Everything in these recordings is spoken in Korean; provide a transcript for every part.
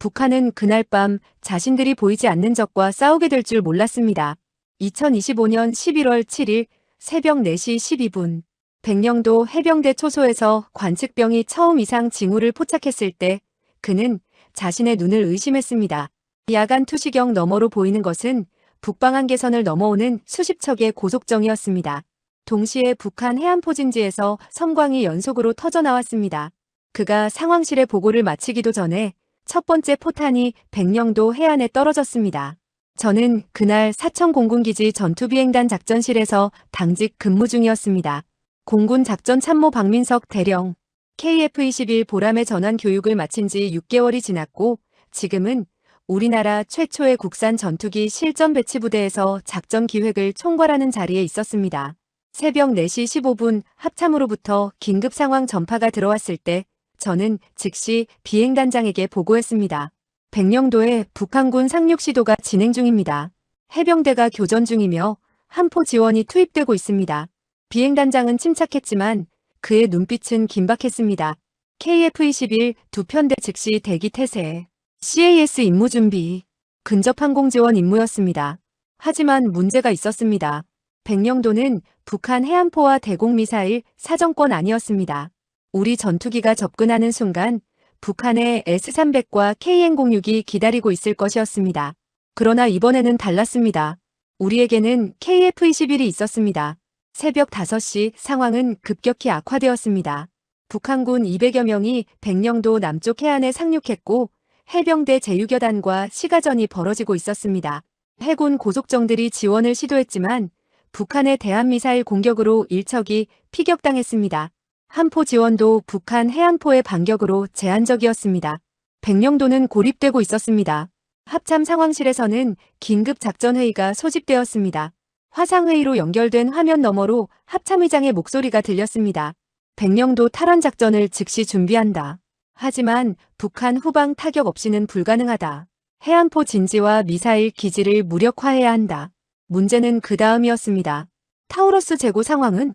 북한은 그날 밤 자신들이 보이지 않는 적과 싸우게 될 줄 몰랐습니다. 2025년 11월 7일 새벽 4시 12분 백령도 해병대 초소에서 관측병이 처음 이상 징후를 포착했을 때 그는 자신의 눈을 의심했습니다. 야간 투시경 너머로 보이는 것은 북방 한계선을 넘어오는 수십 척의 고속정이었습니다. 동시에 북한 해안포진지에서 섬광이 연속으로 터져나왔습니다. 그가 상황실에 보고를 마치기도 전에 첫 번째 포탄이 백령도 해안에 떨어졌습니다. 저는 그날 사천 공군기지 전투비행단 작전실에서 당직 근무 중이었습니다. 공군 작전참모 박민석 대령, KF-21 보람의 전환 교육을 마친 지 6개월이 지났고 지금은 우리나라 최초의 국산 전투기 실전 배치 부대에서 작전 기획을 총괄하는 자리에 있었습니다. 새벽 4시 15분 합참으로부터 긴급 상황 전파가 들어왔을 때 저는 즉시 비행단장에게 보고했습니다. 백령도에 북한군 상륙 시도가 진행 중입니다. 해병대가 교전 중이며 함포 지원이 투입되고 있습니다. 비행단장은 침착했지만 그의 눈빛은 긴박했습니다. KF-21 두 편대 즉시 대기 태세. CAS 임무 준비. 근접 항공 지원 임무였습니다. 하지만 문제가 있었습니다. 백령도는 북한 해안포와 대공 미사일 사정권 아니었습니다. 우리 전투기가 접근하는 순간 북한의 S-300과 KN-06이 기다리고 있을 것이었습니다. 그러나 이번에는 달랐습니다. 우리에게는 KF-21이 있었습니다. 새벽 5시 상황은 급격히 악화되었습니다. 북한군 200여 명이 백령도 남쪽 해안에 상륙했고 해병대 제유교단과 시가전이 벌어지고 있었습니다. 해군 고속정들이 지원을 시도했지만 북한의 대한미사일 공격으로 일척이 피격당했습니다. 함포 지원도 북한 해안포의 반격으로 제한적이었습니다. 백령도는 고립되고 있었습니다. 합참 상황실에서는 긴급 작전회의가 소집되었습니다. 화상회의로 연결된 화면 너머로 합참의장의 목소리가 들렸습니다. 백령도 탈환 작전을 즉시 준비한다. 하지만 북한 후방 타격 없이는 불가능하다. 해안포 진지와 미사일 기지를 무력화해야 한다. 문제는 그 다음이었습니다. 타우러스 재고 상황은?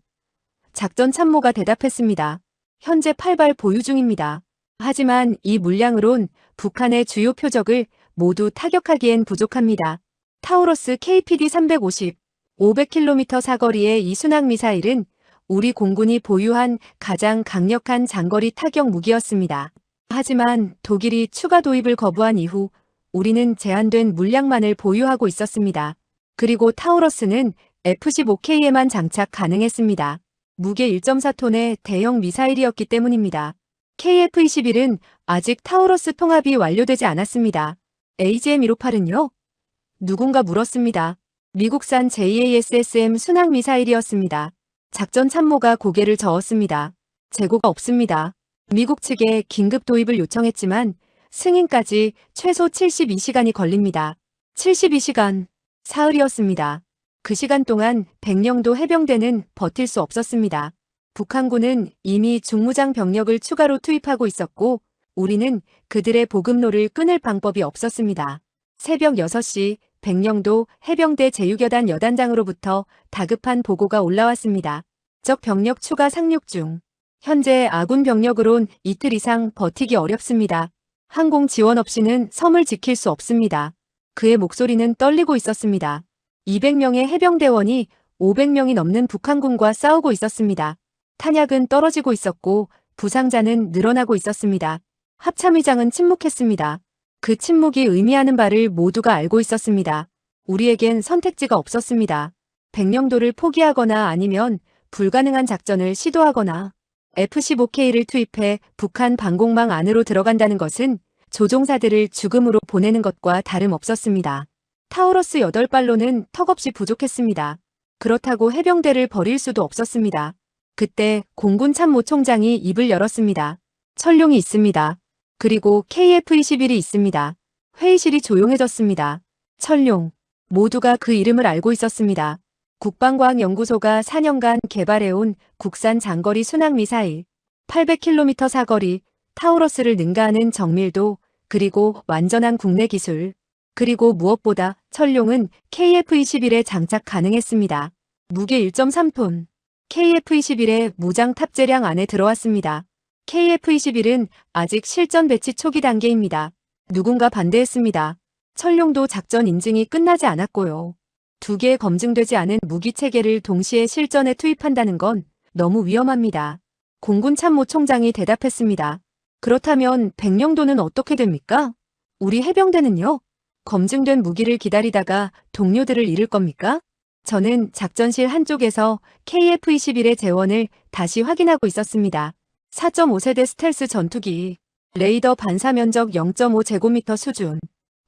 작전 참모가 대답했습니다. 현재 8발 보유 중입니다. 하지만 이 물량으론 북한의 주요 표적을 모두 타격하기엔 부족합니다. 타우러스 KPD-350, 500km 사거리의 이 순항 미사일은 우리 공군이 보유한 가장 강력한 장거리 타격 무기였습니다. 하지만 독일이 추가 도입을 거부한 이후 우리는 제한된 물량만을 보유하고 있었습니다. 그리고 타우러스는 F-15K에만 장착 가능했습니다. 무게 1.4톤의 대형 미사일이었기 때문입니다. KF-21은 아직 타우러스 통합이 완료되지 않았습니다. AGM-158은요? 누군가 물었습니다. 미국산 JASSM 순항 미사일이었습니다. 작전 참모가 고개를 저었습니다. 재고가 없습니다. 미국 측에 긴급 도입을 요청했지만 승인까지 최소 72시간이 걸립니다. 72시간. 사흘이었습니다. 그 시간 동안 백령도 해병대는 버틸 수 없었습니다. 북한군은 이미 중무장 병력을 추가로 투입하고 있었고 우리는 그들의 보급로를 끊을 방법이 없었습니다. 새벽 6시 백령도 해병대 제유교단 여단장으로부터 다급한 보고가 올라왔습니다. 적 병력 추가 상륙 중. 현재 아군 병력으론 이틀 이상 버티기 어렵습니다. 항공 지원 없이는 섬을 지킬 수 없습니다. 그의 목소리는 떨리고 있었습니다. 200명의 해병대원이 500명이 넘는 북한군과 싸우고 있었습니다. 탄약은 떨어지고 있었고 부상자는 늘어나고 있었습니다. 합참의장은 침묵했습니다. 그 침묵이 의미하는 바를 모두가 알고 있었습니다. 우리에겐 선택지가 없었습니다. 백령도를 포기하거나 아니면 불가능한 작전을 시도하거나 F-15K를 투입해 북한 방공망 안으로 들어간다는 것은 조종사들을 죽음으로 보내는 것과 다름없었습니다. 타우러스 8발로는 턱없이 부족했습니다. 그렇다고 해병대를 버릴 수도 없었습니다. 그때 공군 참모총장이 입을 열었습니다. 철룡이 있습니다. 그리고 KF-21이 있습니다. 회의실이 조용해졌습니다. 철룡. 모두가 그 이름을 알고 있었습니다. 국방과학연구소가 4년간 개발해온 국산 장거리 순항 미사일, 800km 사거리, 타우러스를 능가하는 정밀도, 그리고 완전한 국내 기술. 그리고 무엇보다 철룡은 KF-21에 장착 가능했습니다. 무게 1.3톤. KF-21의 무장 탑재량 안에 들어왔습니다. KF-21은 아직 실전 배치 초기 단계입니다. 누군가 반대했습니다. 철룡도 작전 인증이 끝나지 않았고요. 두 개의 검증되지 않은 무기 체계를 동시에 실전에 투입한다는 건 너무 위험합니다. 공군 참모총장이 대답했습니다. 그렇다면 백령도는 어떻게 됩니까? 우리 해병대는요? 검증된 무기를 기다리다가 동료들을 잃을 겁니까? 저는 작전실 한쪽에서 KF-21의 재원을 다시 확인하고 있었습니다. 4.5세대 스텔스 전투기, 레이더 반사 면적 0.5제곱미터 수준,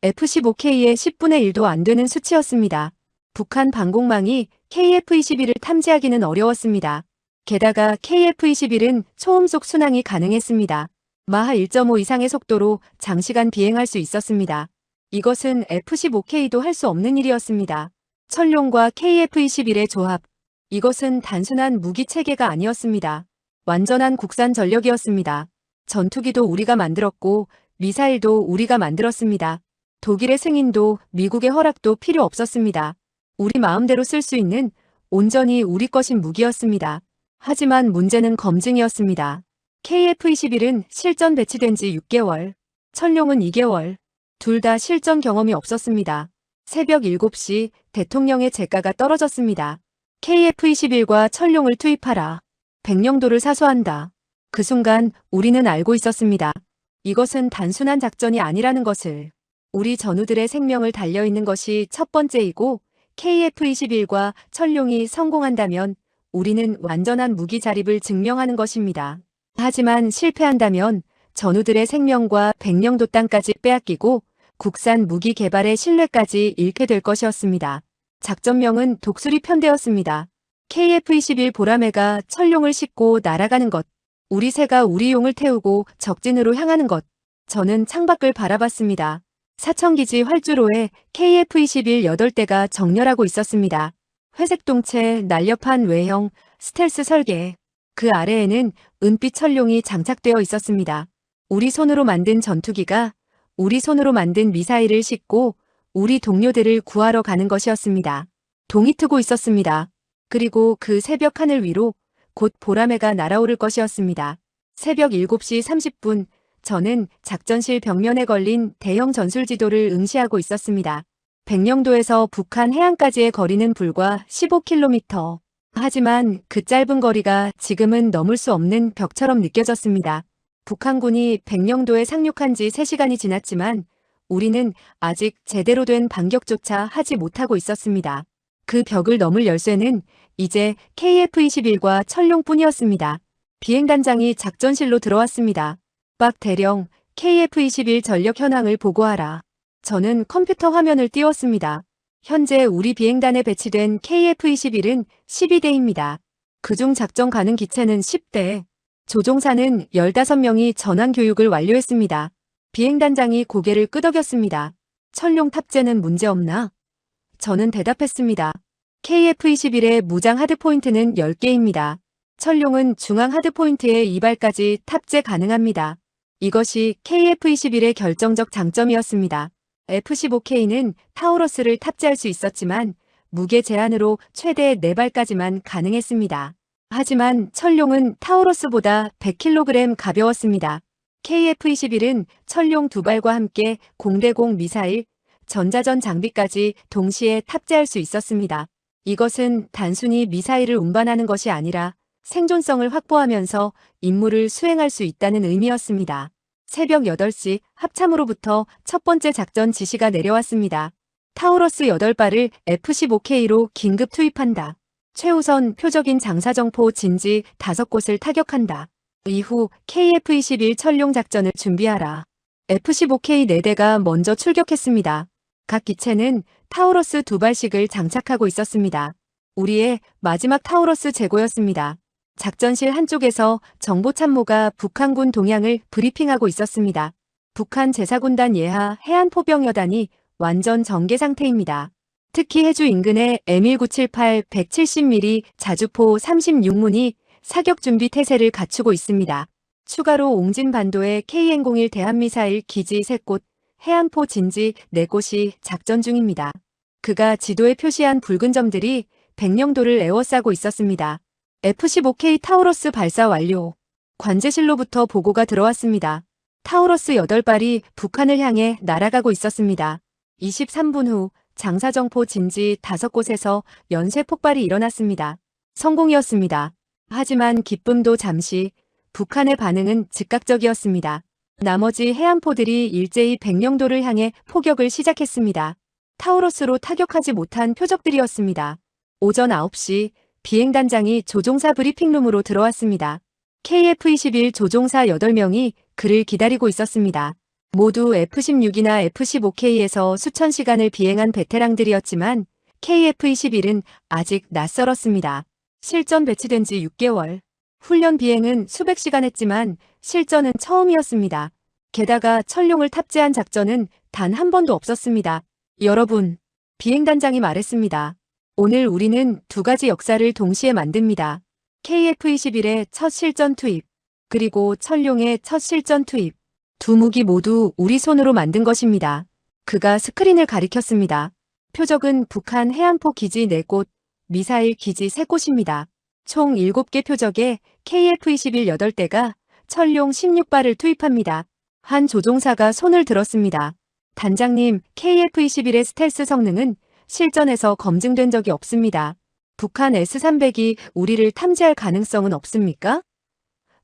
F-15K의 10분의 1도 안 되는 수치였습니다. 북한 방공망이 KF-21을 탐지하기는 어려웠습니다. 게다가 KF-21은 초음속 순항이 가능했습니다. 마하 1.5 이상의 속도로 장시간 비행할 수 있었습니다. 이것은 F-15K도 할 수 없는 일이었습니다. 철룡과 KF-21의 조합. 이것은 단순한 무기 체계가 아니었습니다. 완전한 국산 전력이었습니다. 전투기도 우리가 만들었고 미사일도 우리가 만들었습니다. 독일의 승인도 미국의 허락도 필요 없었습니다. 우리 마음대로 쓸 수 있는 온전히 우리 것인 무기였습니다. 하지만 문제는 검증이었습니다. KF-21은 실전 배치된 지 6개월, 철룡은 2개월, 둘 다 실전 경험이 없었습니다. 새벽 7시 대통령의 재가가 떨어졌습니다. KF-21과 철룡을 투입하라. 백령도를 사수한다. 그 순간 우리는 알고 있었습니다. 이것은 단순한 작전이 아니라는 것을. 우리 전우들의 생명을 달려있는 것이 첫 번째이고 KF-21과 철룡이 성공한다면 우리는 완전한 무기 자립을 증명하는 것입니다. 하지만 실패한다면 전우들의 생명과 백령도 땅까지 빼앗기고 국산 무기 개발의 신뢰까지 잃게 될 것이었습니다. 작전명은 독수리 편대였습니다. KF-21 보라매가 철룡을 싣고 날아가는 것. 우리 새가 우리 용을 태우고 적진으로 향하는 것. 저는 창밖을 바라봤습니다. 사천기지 활주로에 KF-21 8대가 정렬하고 있었습니다. 회색 동체, 날렵한 외형, 스텔스 설계. 그 아래에는 은빛 철룡이 장착되어 있었습니다. 우리 손으로 만든 전투기가 우리 손으로 만든 미사일을 싣고 우리 동료들을 구하러 가는 것이었습니다. 동이 트고 있었습니다. 그리고 그 새벽 하늘 위로 곧 보라매가 날아오를 것이었습니다. 새벽 7시 30분 저는 작전실 벽면에 걸린 대형 전술지도를 응시하고 있었습니다. 백령도에서 북한 해안까지의 거리는 불과 15km. 하지만 그 짧은 거리가 지금은 넘을 수 없는 벽처럼 느껴졌습니다. 북한군이 백령도에 상륙한 지 3시간이 지났지만 우리는 아직 제대로 된 반격조차 하지 못하고 있었습니다. 그 벽을 넘을 열쇠는 이제 KF-21과 철룡뿐이었습니다. 비행단장이 작전실로 들어왔습니다. 박 대령, KF-21 전력 현황을 보고하라. 저는 컴퓨터 화면을 띄웠습니다. 현재 우리 비행단에 배치된 KF-21은 12대입니다. 그중 작전 가능 기체는 10대. 조종사는 15명이 전환 교육을 완료했습니다. 비행단장이 고개를 끄덕였습니다. 철룡 탑재는 문제없나? 저는 대답했습니다. KF-21의 무장 하드포인트는 10개입니다. 철룡은 중앙 하드포인트의 이발까지 탑재 가능합니다. 이것이 KF-21의 결정적 장점이었습니다. F-15K는 타우러스를 탑재할 수 있었지만 무게 제한으로 최대 4발까지만 가능했습니다. 하지만 철룡은 타우러스보다 100kg 가벼웠습니다. KF-21은 철룡 2발과 함께 공대공 미사일, 전자전 장비까지 동시에 탑재할 수 있었습니다. 이것은 단순히 미사일을 운반하는 것이 아니라 생존성을 확보하면서 임무를 수행할 수 있다는 의미였습니다. 새벽 8시 합참으로부터 첫 번째 작전 지시가 내려왔습니다. 타우러스 8발을 F-15K로 긴급 투입한다. 최우선 표적인 장사정포 진지 5곳을 타격한다. 이후 KF-21 철룡 작전을 준비하라. F-15K 4대가 먼저 출격했습니다. 각 기체는 타우러스 2발씩을 장착하고 있었습니다. 우리의 마지막 타우러스 재고였습니다. 작전실 한쪽에서 정보참모가 북한군 동향을 브리핑하고 있었습니다. 북한 제4군단 예하 해안포병여단이 완전 전개 상태입니다. 특히 해주 인근의 M1978 170mm 자주포 36문이 사격 준비 태세를 갖추고 있습니다. 추가로 옹진반도의 KN-01 대한미사일 기지 3곳, 해안포 진지 4곳이 작전 중입니다. 그가 지도에 표시한 붉은 점들이 백령도를 에워싸고 있었습니다. F-15K 타우러스 발사 완료. 관제실로부터 보고가 들어왔습니다. 타우러스 8발이 북한을 향해 날아가고 있었습니다. 23분 후 장사정포 진지 5곳에서 연쇄 폭발이 일어났습니다. 성공이었습니다. 하지만 기쁨도 잠시, 북한의 반응은 즉각적이었습니다. 나머지 해안포들이 일제히 백령도를 향해 포격을 시작했습니다. 타우러스로 타격하지 못한 표적들이었습니다. 오전 9시 비행단장이 조종사 브리핑룸으로 들어왔습니다. KF-21 조종사 8명이 그를 기다리고 있었습니다. 모두 F-16이나 F-15K에서 수천 시간을 비행한 베테랑들이었지만 KF-21은 아직 낯설었습니다. 실전 배치된 지 6개월. 훈련 비행은 수백 시간 했지만 실전은 처음이었습니다. 게다가 천룡을 탑재한 작전은 단 한 번도 없었습니다. 여러분, 비행단장이 말했습니다. 오늘 우리는 2가지 역사를 동시에 만듭니다. KF-21의 첫 실전 투입, 그리고 천룡의 첫 실전 투입. 두 무기 모두 우리 손으로 만든 것입니다. 그가 스크린을 가리켰습니다. 표적은 북한 해안포 기지 4곳, 미사일 기지 3곳입니다. 총 7개 표적에 KF-21 8대가 천룡 16발을 투입합니다. 한 조종사가 손을 들었습니다. 단장님, KF-21의 스텔스 성능은 실전에서 검증된 적이 없습니다. 북한 S-300이 우리를 탐지할 가능성은 없습니까?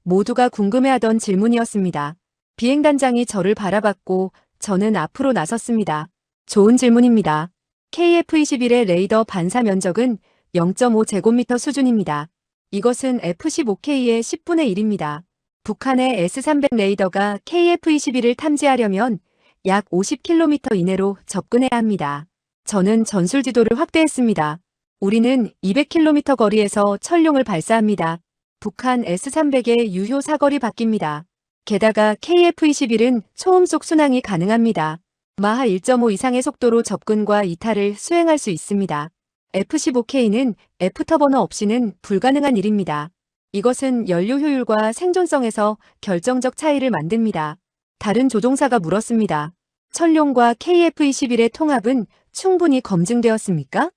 모두가 궁금해하던 질문이었습니다. 비행단장이 저를 바라봤고 저는 앞으로 나섰습니다. 좋은 질문입니다. KF-21의 레이더 반사 면적은 0.5제곱미터 수준입니다. 이것은 F-15K의 10분의 1입니다. 북한의 S-300 레이더가 KF-21을 탐지하려면 약 50km 이내로 접근해야 합니다. 저는 전술 지도를 확대했습니다. 우리는 200km 거리에서 천룡을 발사합니다. 북한 S-300의 유효 사거리 바뀝니다. 게다가 KF-21은 초음속 순항이 가능합니다. 마하 1.5 이상의 속도로 접근과 이탈을 수행할 수 있습니다. F-15K는 F터버너 없이는 불가능한 일입니다. 이것은 연료 효율과 생존성에서 결정적 차이를 만듭니다. 다른 조종사가 물었습니다. 천룡과 KF-21의 통합은 충분히 검증되었습니까?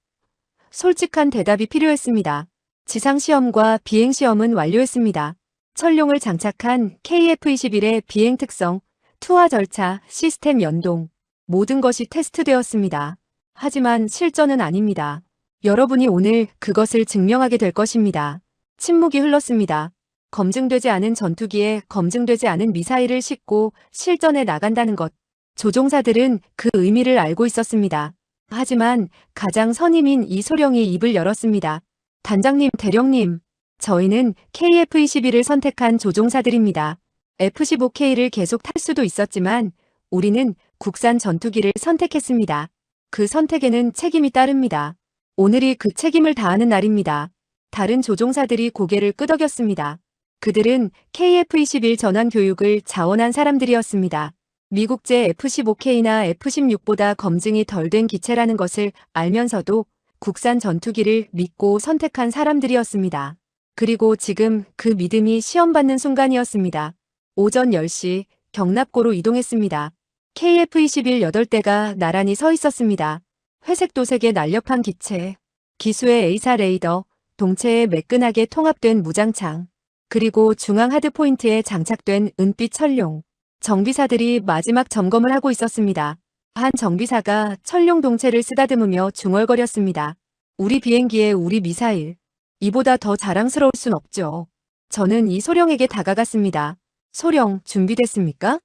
솔직한 대답이 필요했습니다. 지상시험과 비행시험은 완료했습니다. 천룡을 장착한 KF-21의 비행 특성, 투하 절차, 시스템 연동, 모든 것이 테스트되었습니다. 하지만 실전은 아닙니다. 여러분이 오늘 그것을 증명하게 될 것입니다. 침묵이 흘렀습니다. 검증되지 않은 전투기에 검증되지 않은 미사일을 싣고 실전에 나간다는 것. 조종사들은 그 의미를 알고 있었습니다. 하지만 가장 선임인 이소령이 입을 열었습니다. 단장님, 대령님, 저희는 KF-21을 선택한 조종사들입니다. F-15K를 계속 탈 수도 있었지만 우리는 국산 전투기를 선택했습니다. 그 선택에는 책임이 따릅니다. 오늘이 그 책임을 다하는 날입니다. 다른 조종사들이 고개를 끄덕였습니다. 그들은 KF-21 전환 교육을 자원한 사람들이었습니다. 미국제 F-15K나 F-16보다 검증이 덜 된 기체라는 것을 알면서도 국산 전투기를 믿고 선택한 사람들이었습니다. 그리고 지금 그 믿음이 시험받는 순간이었습니다. 오전 10시 경납고로 이동했습니다. KF-21 8대가 나란히 서 있었습니다. 회색 도색의 날렵한 기체, 기수의 A사 레이더, 동체에 매끈하게 통합된 무장창, 그리고 중앙 하드포인트에 장착된 은빛 천룡. 정비사들이 마지막 점검을 하고 있었습니다. 한 정비사가 천룡 동체를 쓰다듬으며 중얼거렸습니다. 우리 비행기에 우리 미사일. 이보다 더 자랑스러울 순 없죠. 저는 이소령에게 다가갔습니다. 소령, 준비됐습니까?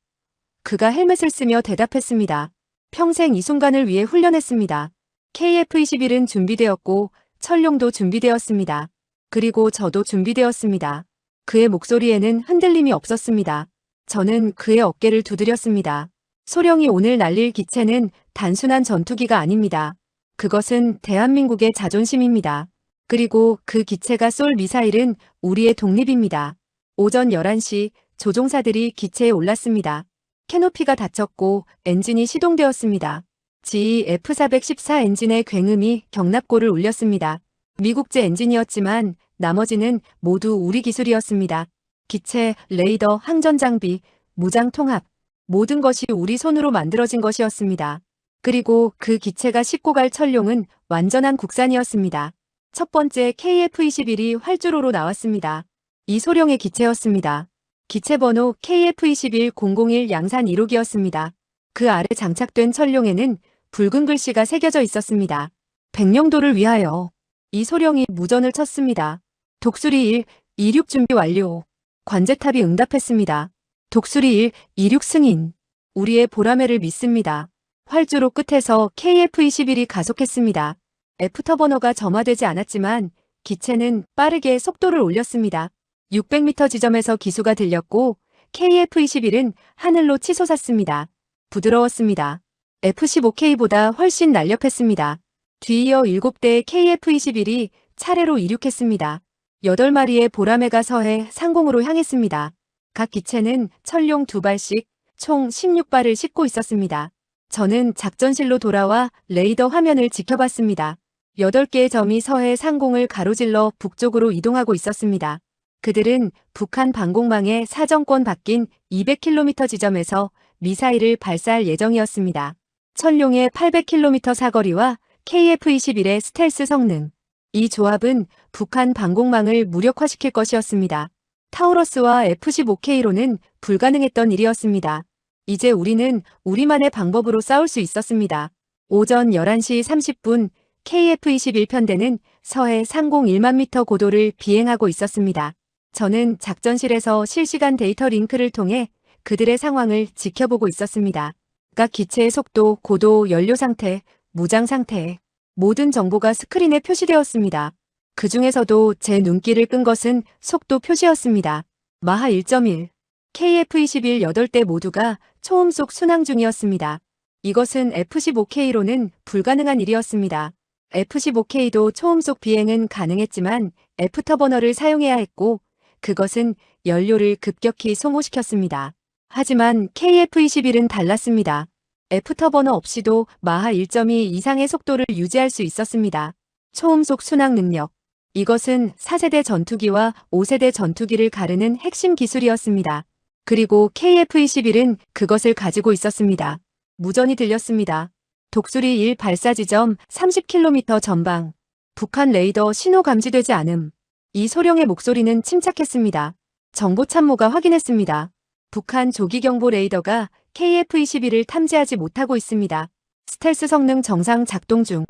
그가 헬멧을 쓰며 대답했습니다. 평생 이 순간을 위해 훈련했습니다. KF-21은 준비되었고 천룡도 준비되었습니다. 그리고 저도 준비되었습니다. 그의 목소리에는 흔들림이 없었습니다. 저는 그의 어깨를 두드렸습니다. 소령이 오늘 날릴 기체는 단순한 전투기가 아닙니다. 그것은 대한민국의 자존심입니다. 그리고 그 기체가 쏠 미사일은 우리의 독립입니다. 오전 11시 조종사들이 기체에 올랐습니다. 캐노피가 닫혔고 엔진이 시동되었습니다. GE F-414 엔진의 굉음이 경납고를 울렸습니다. 미국제 엔진이었지만 나머지는 모두 우리 기술이었습니다. 기체, 레이더, 항전 장비, 무장 통합, 모든 것이 우리 손으로 만들어진 것이었습니다. 그리고 그 기체가 싣고 갈 천룡은 완전한 국산이었습니다. 첫 번째 KF-21이 활주로로 나왔습니다. 이소령의 기체였습니다. 기체번호 KF21001 양산 1호기였습니다. 그 아래 장착된 천룡에는 붉은 글씨가 새겨져 있었습니다. 백령도를 위하여. 이 소령이 무전을 쳤습니다. 독수리 1, 이륙 준비 완료. 관제탑이 응답했습니다. 독수리 1, 이륙 승인. 우리의 보라매를 믿습니다. 활주로 끝에서 KF-21이 가속했습니다. 애프터버너가 점화되지 않았지만 기체는 빠르게 속도를 올렸습니다. 600m 지점에서 기수가 들렸고 KF-21은 하늘로 치솟았습니다. 부드러웠습니다. F-15K보다 훨씬 날렵했습니다. 뒤이어 7대의 KF-21이 차례로 이륙했습니다. 8마리의 보라매가 서해 상공으로 향했습니다. 각 기체는 천룡 2발씩 총 16발을 싣고 있었습니다. 저는 작전실로 돌아와 레이더 화면을 지켜봤습니다. 8개의 점이 서해 상공을 가로질러 북쪽으로 이동하고 있었습니다. 그들은 북한 방공망의 사정권 바뀐 200km 지점에서 미사일을 발사할 예정이었습니다. 천룡의 800km 사거리와 KF-21의 스텔스 성능. 이 조합은 북한 방공망을 무력화시킬 것이었습니다. 타우러스와 F-15K로는 불가능했던 일이었습니다. 이제 우리는 우리만의 방법으로 싸울 수 있었습니다. 오전 11시 30분 KF-21편대는 서해 상공 1만 미터 고도를 비행하고 있었습니다. 저는 작전실에서 실시간 데이터 링크를 통해 그들의 상황을 지켜보고 있었습니다. 각 기체의 속도, 고도, 연료 상태, 무장 상태, 모든 정보가 스크린에 표시되었습니다. 그 중에서도 제 눈길을 끈 것은 속도 표시였습니다. 마하 1.1, KF-21 8대 모두가 초음속 순항 중이었습니다. 이것은 F-15K로는 불가능한 일이었습니다. F-15K도 초음속 비행은 가능했지만 애프터버너를 사용해야 했고 그것은 연료를 급격히 소모시켰습니다. 하지만 KF-21은 달랐습니다. 애프터버너 없이도 마하 1.2 이상의 속도를 유지할 수 있었습니다. 초음속 순항 능력. 이것은 4세대 전투기와 5세대 전투기를 가르는 핵심 기술이었습니다. 그리고 KF-21은 그것을 가지고 있었습니다. 무전이 들렸습니다. 독수리 1 발사 지점 30km 전방. 북한 레이더 신호 감지되지 않음. 이 소령의 목소리는 침착했습니다. 정보참모가 확인했습니다. 북한 조기경보 레이더가 KF-21을 탐지하지 못하고 있습니다. 스텔스 성능 정상 작동 중.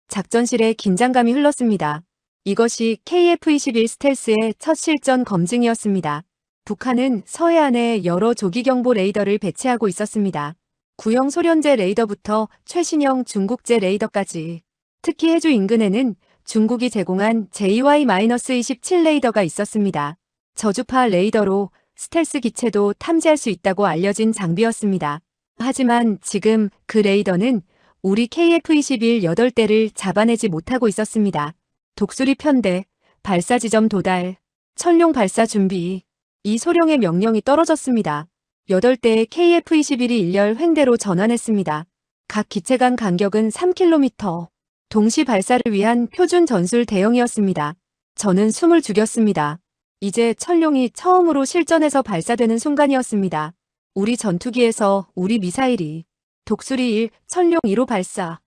작전실에 긴장감이 흘렀습니다. 이것이 KF-21 스텔스의 첫 실전 검증이었습니다. 북한은 서해안에 여러 조기경보 레이더를 배치하고 있었습니다. 구형 소련제 레이더부터 최신형 중국제 레이더까지. 특히 해주 인근에는 중국이 제공한 JY-27 레이더가 있었습니다. 저주파 레이더로 스텔스 기체도 탐지할 수 있다고 알려진 장비였습니다. 하지만 지금 그 레이더는 우리 KF-21 8대를 잡아내지 못하고 있었습니다. 독수리 편대, 발사 지점 도달, 천룡 발사 준비. 이 소령의 명령이 떨어졌습니다. 8대의 KF-21이 일렬 횡대로 전환했습니다. 각 기체 간 간격은 3km. 동시 발사를 위한 표준 전술 대형이었습니다. 저는 숨을 죽였습니다. 이제 천룡이 처음으로 실전에서 발사되는 순간이었습니다. 우리 전투기에서 우리 미사일이. 독수리 1, 천룡 1호 발사.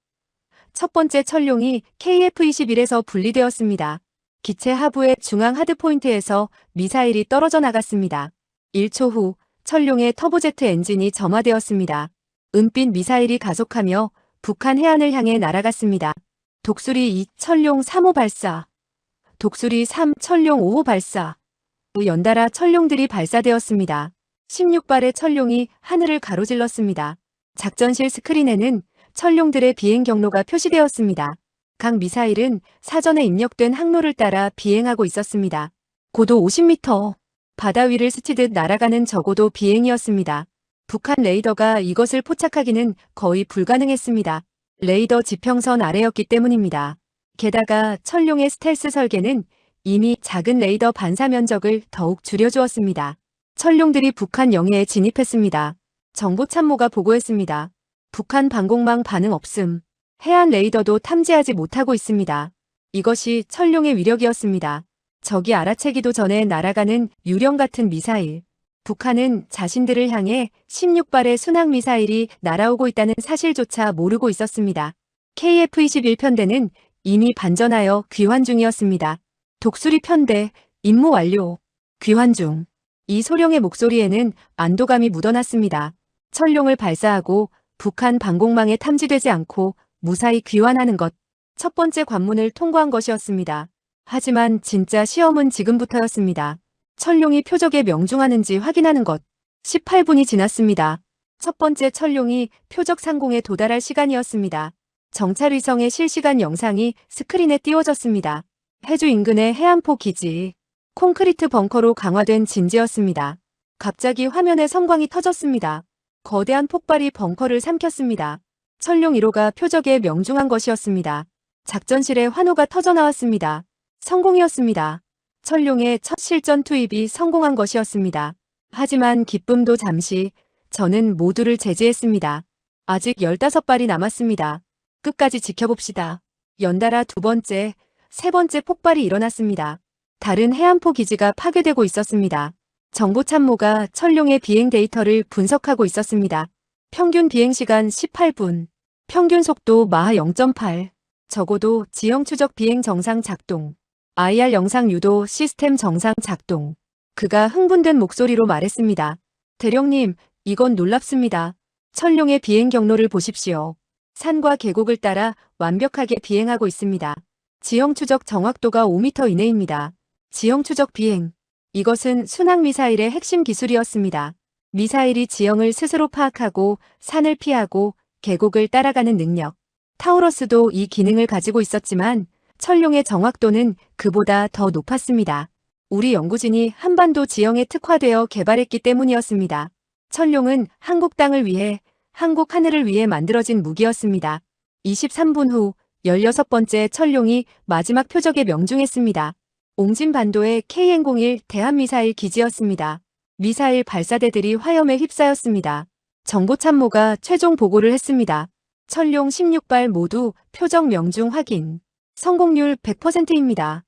첫 번째 천룡이 KF-21에서 분리되었습니다. 기체 하부의 중앙 하드포인트에서 미사일이 떨어져 나갔습니다. 1초 후 천룡의 터보제트 엔진이 점화되었습니다. 은빛 미사일이 가속하며 북한 해안을 향해 날아갔습니다. 독수리 2, 천룡 3호 발사. 독수리 3, 천룡 5호 발사. 연달아 천룡들이 발사되었습니다. 16발의 천룡이 하늘을 가로질렀습니다. 작전실 스크린에는 천룡들의 비행 경로가 표시되었습니다. 각 미사일은 사전에 입력된 항로를 따라 비행하고 있었습니다. 고도 50m. 바다 위를 스치듯 날아가는 저고도 비행이었습니다. 북한 레이더가 이것을 포착하기는 거의 불가능했습니다. 레이더 지평선 아래였기 때문입니다. 게다가 천룡의 스텔스 설계는 이미 작은 레이더 반사 면적을 더욱 줄여주었습니다. 천룡들이 북한 영해에 진입했습니다. 정보참모가 보고했습니다. 북한 방공망 반응 없음. 해안 레이더도 탐지하지 못하고 있습니다. 이것이 천룡의 위력이었습니다. 적이 알아채기도 전에 날아가는 유령 같은 미사일. 북한은 자신들을 향해 16발의 순항 미사일이 날아오고 있다는 사실조차 모르고 있었습니다. KF-21 편대는 이미 반전하여 귀환 중이었습니다. 독수리 편대, 임무 완료. 귀환 중. 이소룡의 목소리에는 안도감이 묻어났습니다. 철룡을 발사하고 북한 방공망에 탐지되지 않고 무사히 귀환하는 것. 첫 번째 관문을 통과한 것이었습니다. 하지만 진짜 시험은 지금부터였습니다. 철룡이 표적에 명중하는지 확인하는 것. 18분이 지났습니다. 첫 번째 철룡이 표적 상공에 도달할 시간이었습니다. 정찰위성의 실시간 영상이 스크린에 띄워졌습니다. 해주 인근의 해안포 기지. 콘크리트 벙커로 강화된 진지였습니다. 갑자기 화면에 섬광이 터졌습니다. 거대한 폭발이 벙커를 삼켰습니다. 철룡 1호가 표적에 명중한 것이었습니다. 작전실에 환호가 터져나왔습니다. 성공이었습니다. 철룡의 첫 실전 투입이 성공한 것이었습니다. 하지만 기쁨도 잠시, 저는 모두를 제지했습니다. 아직 15발이 남았습니다. 끝까지 지켜봅시다. 연달아 두 번째, 세 번째 폭발이 일어났습니다. 다른 해안포 기지가 파괴되고 있었습니다. 정보참모가 철룡의 비행 데이터를 분석하고 있었습니다. 평균 비행시간 18분, 평균 속도 마하 0.8, 적어도 지형 추적 비행 정상 작동, IR 영상 유도 시스템 정상 작동. 그가 흥분된 목소리로 말했습니다. 대령님, 이건 놀랍습니다. 철룡의 비행 경로를 보십시오. 산과 계곡을 따라 완벽하게 비행하고 있습니다. 지형 추적 정확도가 5m 이내입니다. 지형 추적 비행. 이것은 순항미사일의 핵심 기술이었습니다. 미사일이 지형을 스스로 파악하고 산을 피하고 계곡을 따라가는 능력. 타우러스도 이 기능을 가지고 있었지만 철룡의 정확도는 그보다 더 높았습니다. 우리 연구진이 한반도 지형에 특화되어 개발했기 때문이었습니다. 철룡은 한국 땅을 위해, 한국 하늘을 위해 만들어진 무기였습니다. 23분 후 16번째 철룡이 마지막 표적에 명중했습니다. 옹진반도의 KN-01 대한미사일 기지였습니다. 미사일 발사대들이 화염에 휩싸였습니다. 정보참모가 최종 보고를 했습니다. 철룡 16발 모두 표적 명중 확인. 성공률 100%입니다.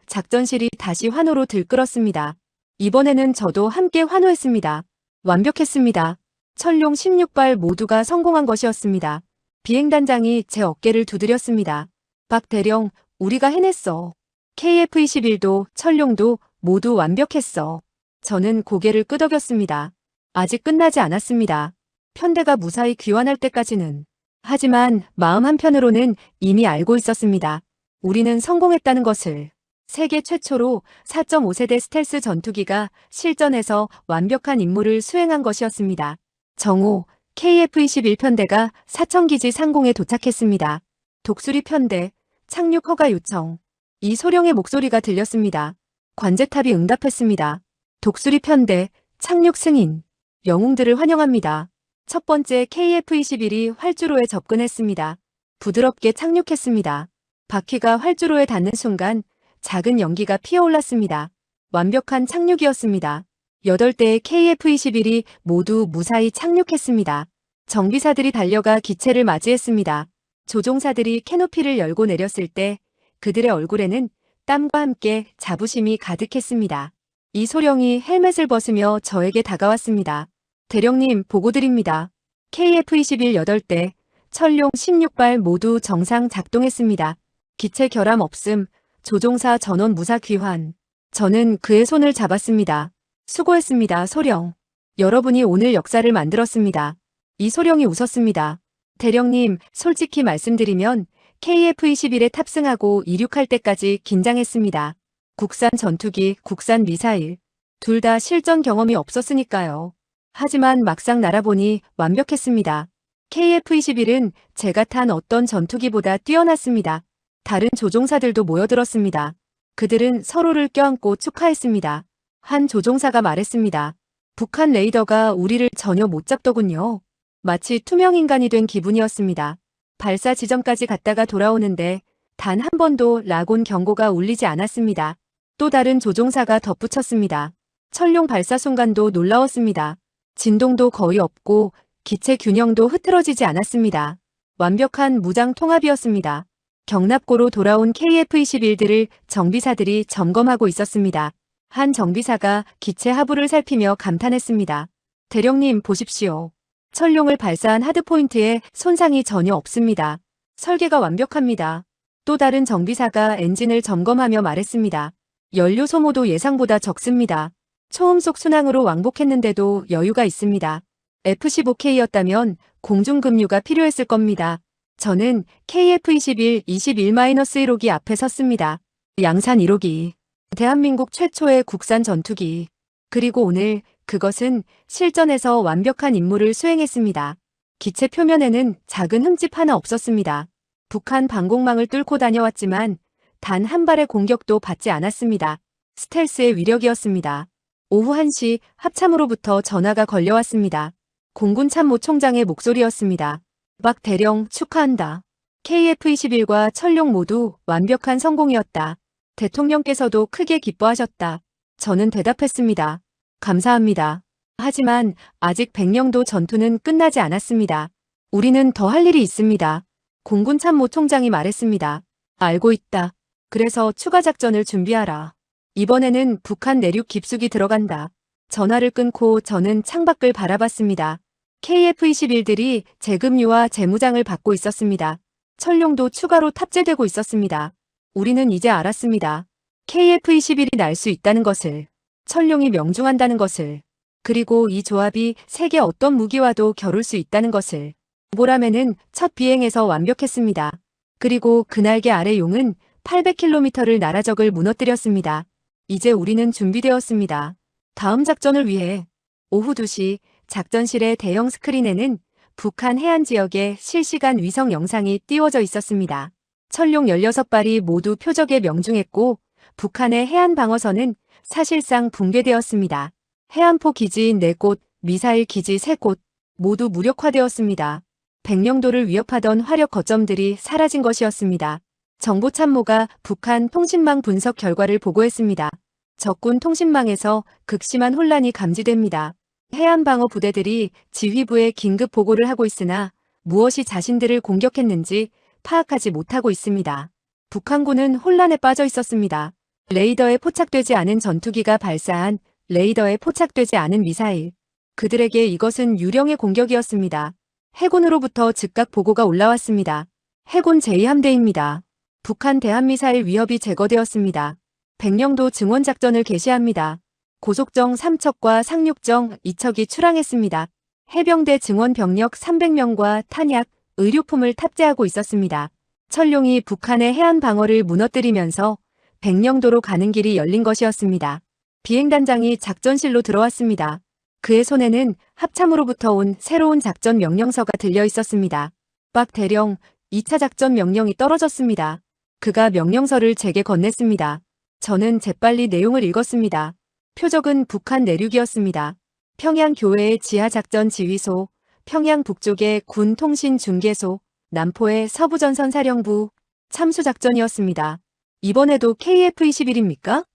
작전실이 다시 환호로 들끓었습니다. 이번에는 저도 함께 환호했습니다. 완벽했습니다. 철룡 16발 모두가 성공한 것이었습니다. 비행단장이 제 어깨를 두드렸습니다. 박 대령, 우리가 해냈어. KF-21도 철룡도 모두 완벽했어. 저는 고개를 끄덕였습니다. 아직 끝나지 않았습니다. 편대가 무사히 귀환할 때까지는. 하지만 마음 한편으로는 이미 알고 있었습니다. 우리는 성공했다는 것을. 세계 최초로 4.5세대 스텔스 전투기가 실전에서 완벽한 임무를 수행한 것이었습니다. 정오 KF-21 편대가 사천기지 상공에 도착했습니다. 독수리 편대 착륙 허가 요청. 이소룡의 목소리가 들렸습니다. 관제탑이 응답했습니다. 독수리 편대 착륙 승인. 영웅들을 환영합니다. 첫 번째 KF-21이 활주로에 접근했습니다. 부드럽게 착륙했습니다. 바퀴가 활주로에 닿는 순간 작은 연기가 피어올랐습니다. 완벽한 착륙이었습니다. 8대의 KF-21이 모두 무사히 착륙했습니다. 정비사들이 달려가 기체를 맞이했습니다. 조종사들이 캐노피를 열고 내렸을 때 그들의 얼굴에는 땀과 함께 자부심이 가득했습니다. 이소룡이 헬멧을 벗으며 저에게 다가왔습니다. 대령님, 보고드립니다. KF-21 8대, 철룡 16발 모두 정상 작동했습니다. 기체 결함 없음, 조종사 전원 무사 귀환. 저는 그의 손을 잡았습니다. 수고했습니다, 소령. 여러분이 오늘 역사를 만들었습니다. 이소룡이 웃었습니다. 대령님, 솔직히 말씀드리면 KF-21에 탑승하고 이륙할 때까지 긴장했습니다. 국산 전투기, 국산 미사일. 둘 다 실전 경험이 없었으니까요. 하지만 막상 날아보니 완벽했습니다. KF-21은 제가 탄 어떤 전투기보다 뛰어났습니다. 다른 조종사들도 모여들었습니다. 그들은 서로를 껴안고 축하했습니다. 한 조종사가 말했습니다. 북한 레이더가 우리를 전혀 못 잡더군요. 마치 투명인간이 된 기분이었습니다. 발사 지점까지 갔다가 돌아오는데 단 한 번도 라곤 경고가 울리지 않았습니다. 또 다른 조종사가 덧붙였습니다. 철룡 발사 순간도 놀라웠습니다. 진동도 거의 없고 기체 균형도 흐트러지지 않았습니다. 완벽한 무장 통합이었습니다. 경납고로 돌아온 KF-21들을 정비사들이 점검하고 있었습니다. 한 정비사가 기체 하부를 살피며 감탄했습니다. 대령님, 보십시오. 철룡을 발사한 하드포인트에 손상이 전혀 없습니다. 설계가 완벽합니다. 또 다른 정비사가 엔진을 점검하며 말했습니다. 연료 소모도 예상보다 적습니다. 초음속 순항으로 왕복했는데도 여유가 있습니다. F-15K였다면 공중급류가 필요했을 겁니다. 저는 KF-21, 21-1호기 앞에 섰습니다. 양산 1호기. 대한민국 최초의 국산 전투기. 그리고 오늘 그것은 실전에서 완벽한 임무를 수행했습니다. 기체 표면에는 작은 흠집 하나 없었습니다. 북한 방공망을 뚫고 다녀왔지만 단 한 발의 공격도 받지 않았습니다. 스텔스의 위력이었습니다. 오후 1시 합참으로부터 전화가 걸려왔습니다. 공군 참모 총장의 목소리였습니다. 박 대령 축하한다. KF-21과 천룡 모두 완벽한 성공이었다. 대통령께서도 크게 기뻐하셨다. 저는 대답했습니다. 감사합니다. 하지만 아직 백령도 전투는 끝나지 않았습니다. 우리는 더 할 일이 있습니다. 공군 참모 총장이 말했습니다. 알고 있다. 그래서 추가 작전을 준비하라. 이번에는 북한 내륙 깊숙이 들어간다. 전화를 끊고 저는 창밖을 바라봤습니다. KF-21들이 재급류와 재무장을 받고 있었습니다. 천룡도 추가로 탑재되고 있었습니다. 우리는 이제 알았습니다. KF-21이 날 수 있다는 것을, 천룡이 명중한다는 것을, 그리고 이 조합이 세계 어떤 무기와도 겨룰 수 있다는 것을. 보람에는 첫 비행에서 완벽했습니다. 그리고 그 날개 아래 용은 800km를 날아 적을 무너뜨렸습니다. 이제 우리는 준비되었습니다. 다음 작전을 위해. 오후 2시 작전실의 대형 스크린에는 북한 해안 지역의 실시간 위성 영상이 띄워져 있었습니다. 천룡 16발이 모두 표적에 명중했고 북한의 해안 방어선은 사실상 붕괴되었습니다. 해안포 기지인 4곳, 미사일 기지 3곳 모두 무력화되었습니다. 백령도를 위협하던 화력 거점들이 사라진 것이었습니다. 정보참모가 북한 통신망 분석 결과를 보고했습니다. 적군 통신망에서 극심한 혼란이 감지됩니다. 해안방어 부대들이 지휘부에 긴급 보고를 하고 있으나 무엇이 자신들을 공격했는지 파악하지 못하고 있습니다. 북한군은 혼란에 빠져 있었습니다. 레이더에 포착되지 않은 전투기가 발사한 레이더에 포착되지 않은 미사일. 그들에게 이것은 유령의 공격이었습니다. 해군으로부터 즉각 보고가 올라왔습니다. 해군 제2함대입니다. 북한 대한미사일 위협이 제거되었습니다. 백령도 증원작전을 개시합니다. 고속정 3척과 상륙정 2척이 출항했습니다. 해병대 증원 병력 300명과 탄약, 의료품을 탑재하고 있었습니다. 천룡이 북한의 해안 방어를 무너뜨리면서 백령도로 가는 길이 열린 것이었습니다. 비행단장이 작전실로 들어왔습니다. 그의 손에는 합참으로부터 온 새로운 작전 명령서가 들려 있었습니다. 박 대령, 2차 작전 명령이 떨어졌습니다. 그가 명령서를 제게 건넸습니다. 저는 재빨리 내용을 읽었습니다. 표적은 북한 내륙이었습니다. 평양 교외의 지하작전 지휘소, 평양 북쪽의 군 통신 중계소, 남포의 서부전선 사령부, 참수작전이었습니다. 이번에도 KF-21입니까?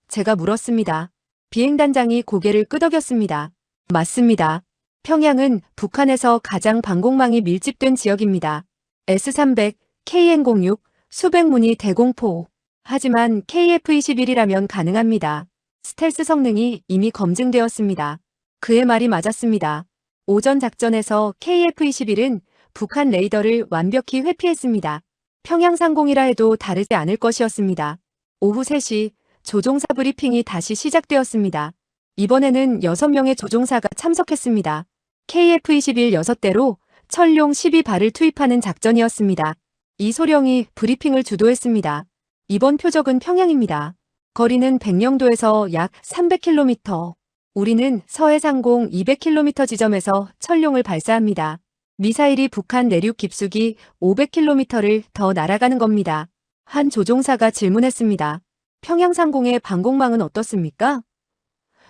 제가 물었습니다. 비행단장이 고개를 끄덕였습니다. 맞습니다. 평양은 북한에서 가장 방공망이 밀집된 지역입니다. S-300, KN-06, 수백 문이 대공포. 하지만 KF-21이라면 가능합니다. 스텔스 성능이 이미 검증되었습니다. 그의 말이 맞았습니다. 오전 작전에서 KF-21은 북한 레이더를 완벽히 회피했습니다. 평양 상공이라 해도 다르지 않을 것이었습니다. 오후 3시 조종사 브리핑이 다시 시작되었습니다. 이번에는 6명의 조종사가 참석했습니다. KF-21 6대로 천룡 12발을 투입하는 작전이었습니다. 이소령이 브리핑을 주도했습니다. 이번 표적은 평양입니다. 거리는 백령도에서 약 300km. 우리는 서해상공 200km 지점에서 천룡을 발사합니다. 미사일이 북한 내륙 깊숙이 500km를 더 날아가는 겁니다. 한 조종사가 질문했습니다. 평양 상공의 방공망은 어떻습니까?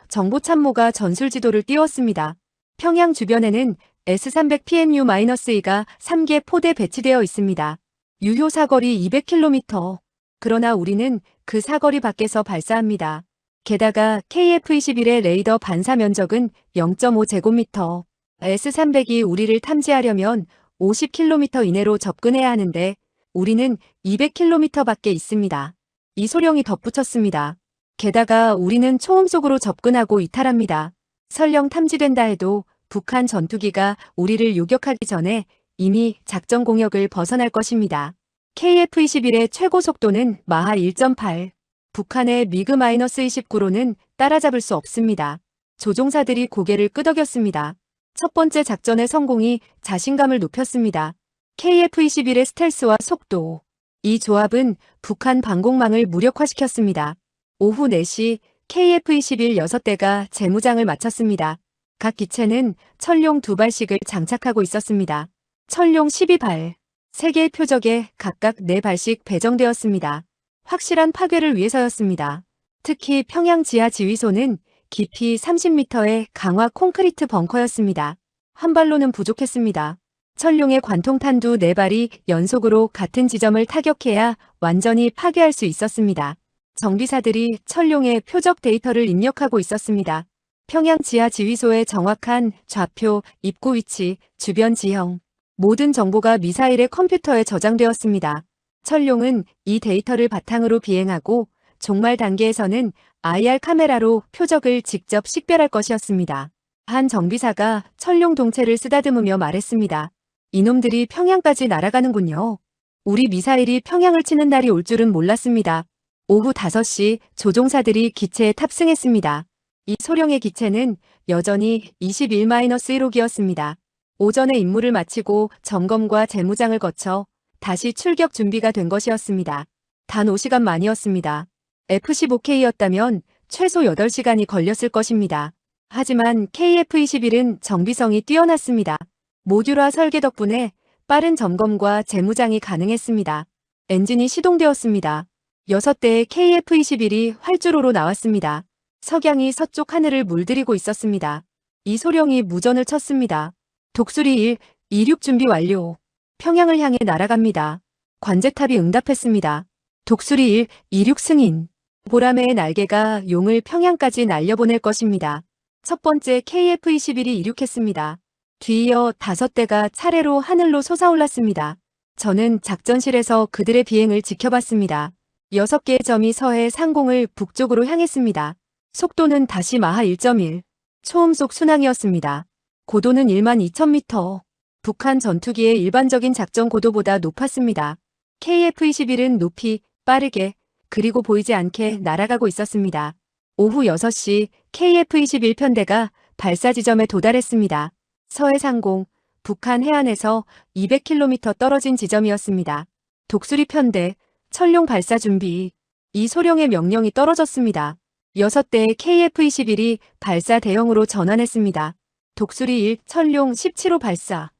정보참모가 전술지도를 띄웠습니다. 평양 주변에는 S-300PNU-2가 3개 포대 배치되어 있습니다. 유효 사거리 200km. 그러나 우리는 그 사거리 밖에서 발사합니다. 게다가 KF-21의 레이더 반사 면적은 0.5제곱미터. S-300이 우리를 탐지하려면 50km 이내로 접근해야 하는데 우리는 200km 밖에 있습니다. 이소령이 덧붙였습니다. 게다가 우리는 초음속으로 접근하고 이탈합니다. 설령 탐지된다 해도 북한 전투기가 우리를 요격하기 전에 이미 작전 공역을 벗어날 것입니다. KF-21의 최고 속도는 마하 1.8. 북한의 미그-29로는 따라잡을 수 없습니다. 조종사들이 고개를 끄덕였습니다. 첫 번째 작전의 성공이 자신감을 높였습니다. KF-21의 스텔스와 속도. 이 조합은 북한 방공망을 무력화시켰습니다. 오후 4시 KF-21 6대가 재무장을 마쳤습니다. 각 기체는 철룡 2발씩을 장착하고 있었습니다. 철룡 12발. 3개의 표적에 각각 4발씩 배정되었습니다. 확실한 파괴를 위해서였습니다. 특히 평양 지하 지휘소는 깊이 30m의 강화 콘크리트 벙커였습니다. 한 발로는 부족했습니다. 철룡의 관통탄두 4발이 연속으로 같은 지점을 타격해야 완전히 파괴할 수 있었습니다. 정비사들이 철룡의 표적 데이터를 입력하고 있었습니다. 평양 지하 지휘소의 정확한 좌표, 입구 위치, 주변 지형, 모든 정보가 미사일의 컴퓨터에 저장되었습니다. 철룡은 이 데이터를 바탕으로 비행하고 종말 단계에서는 IR 카메라로 표적을 직접 식별할 것이었습니다. 한 정비사가 철룡 동체를 쓰다듬으며 말했습니다. 이놈들이 평양까지 날아가는군요. 우리 미사일이 평양을 치는 날이 올 줄은 몰랐습니다. 오후 5시 조종사들이 기체에 탑승했습니다. 이 소령의 기체는 여전히 21-1호기였습니다. 오전에 임무를 마치고 점검과 재무장을 거쳐 다시 출격 준비가 된 것이었습니다. 단 5시간 만이었습니다. F-15K였다면 최소 8시간이 걸렸을 것입니다. 하지만 KF-21은 정비성이 뛰어났습니다. 모듈화 설계 덕분에 빠른 점검과 재무장이 가능했습니다. 엔진이 시동되었습니다. 6대의 KF-21이 활주로로 나왔습니다. 석양이 서쪽 하늘을 물들이고 있었습니다. 이 소령이 무전을 쳤습니다. 독수리 1, 이륙 준비 완료. 평양을 향해 날아갑니다. 관제탑이 응답했습니다. 독수리 1, 이륙 승인. 보라매의 날개가 용을 평양까지 날려보낼 것입니다. 첫 번째 KF-21이 이륙했습니다. 뒤이어 5대가 차례로 하늘로 솟아올랐습니다. 저는 작전실에서 그들의 비행을 지켜봤습니다. 6개의 점이 서해 상공을 북쪽으로 향했습니다. 속도는 다시 마하 1.1. 초음속 순항이었습니다. 고도는 12,000m. 북한 전투기의 일반적인 작전 고도보다 높았습니다. KF-21은 높이, 빠르게, 그리고 보이지 않게 날아가고 있었습니다. 오후 6시 KF-21 편대가 발사 지점에 도달했습니다. 서해 상공, 북한 해안에서 200km 떨어진 지점이었습니다. 독수리 편대, 철룡 발사 준비. 이 소령의 명령이 떨어졌습니다. 6대의 KF-21이 발사 대형으로 전환했습니다. 독수리 1, 철룡 17호 발사.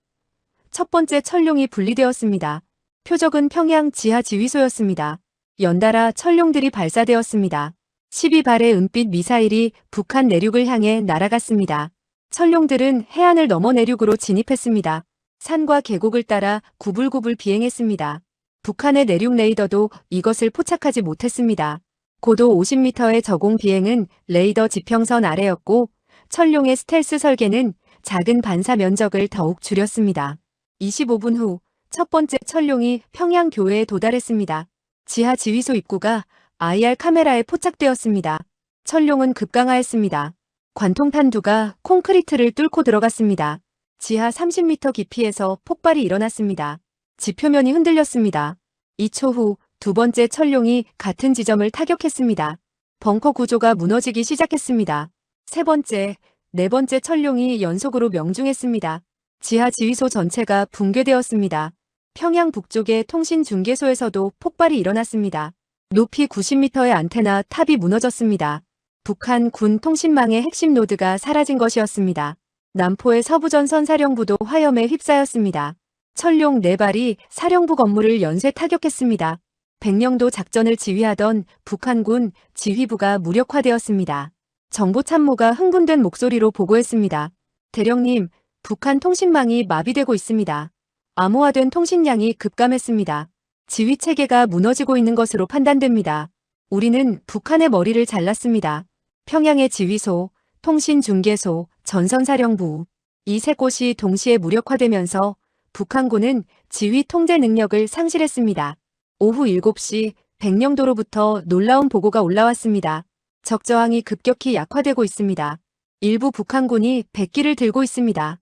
첫 번째 철룡이 분리되었습니다. 표적은 평양 지하 지휘소였습니다. 연달아 철룡들이 발사되었습니다. 12발의 은빛 미사일이 북한 내륙을 향해 날아갔습니다. 철룡들은 해안을 넘어 내륙으로 진입했습니다. 산과 계곡을 따라 구불구불 비행했습니다. 북한의 내륙 레이더도 이것을 포착하지 못했습니다. 고도 50m의 저공 비행은 레이더 지평선 아래였고 철룡의 스텔스 설계는 작은 반사 면적을 더욱 줄였습니다. 25분 후 첫 번째 철룡이 평양 교외에 도달했습니다. 지하 지휘소 입구가 IR 카메라에 포착되었습니다. 철룡은 급강하였습니다. 관통탄두가 콘크리트를 뚫고 들어갔습니다. 지하 30m 깊이에서 폭발이 일어났습니다. 지표면이 흔들렸습니다. 2초 후 두 번째 철룡이 같은 지점을 타격했습니다. 벙커 구조가 무너지기 시작했습니다. 세 번째, 네 번째 철룡이 연속으로 명중했습니다. 지하 지휘소 전체가 붕괴되었습니다. 평양 북쪽의 통신 중계소에서도 폭발이 일어났습니다. 높이 90m의 안테나 탑이 무너졌습니다. 북한 군 통신망의 핵심 노드가 사라진 것이었습니다. 남포의 서부전선 사령부도 화염에 휩싸였습니다. 철룡 4발이 사령부 건물을 연쇄 타격했습니다. 백령도 작전을 지휘하던 북한군 지휘부가 무력화되었습니다. 정보참모가 흥분된 목소리로 보고했습니다. 대령님, 북한 통신망이 마비되고 있습니다. 암호화된 통신량이 급감했습니다. 지휘체계가 무너지고 있는 것으로 판단됩니다. 우리는 북한의 머리를 잘랐습니다. 평양의 지휘소, 통신중계소, 전선사령부, 이 세 곳이 동시에 무력화되면서 북한군은 지휘 통제 능력을 상실했습니다. 오후 7시 백령도로부터 놀라운 보고가 올라왔습니다. 적저항이 급격히 약화되고 있습니다. 일부 북한군이 백기를 들고 있습니다.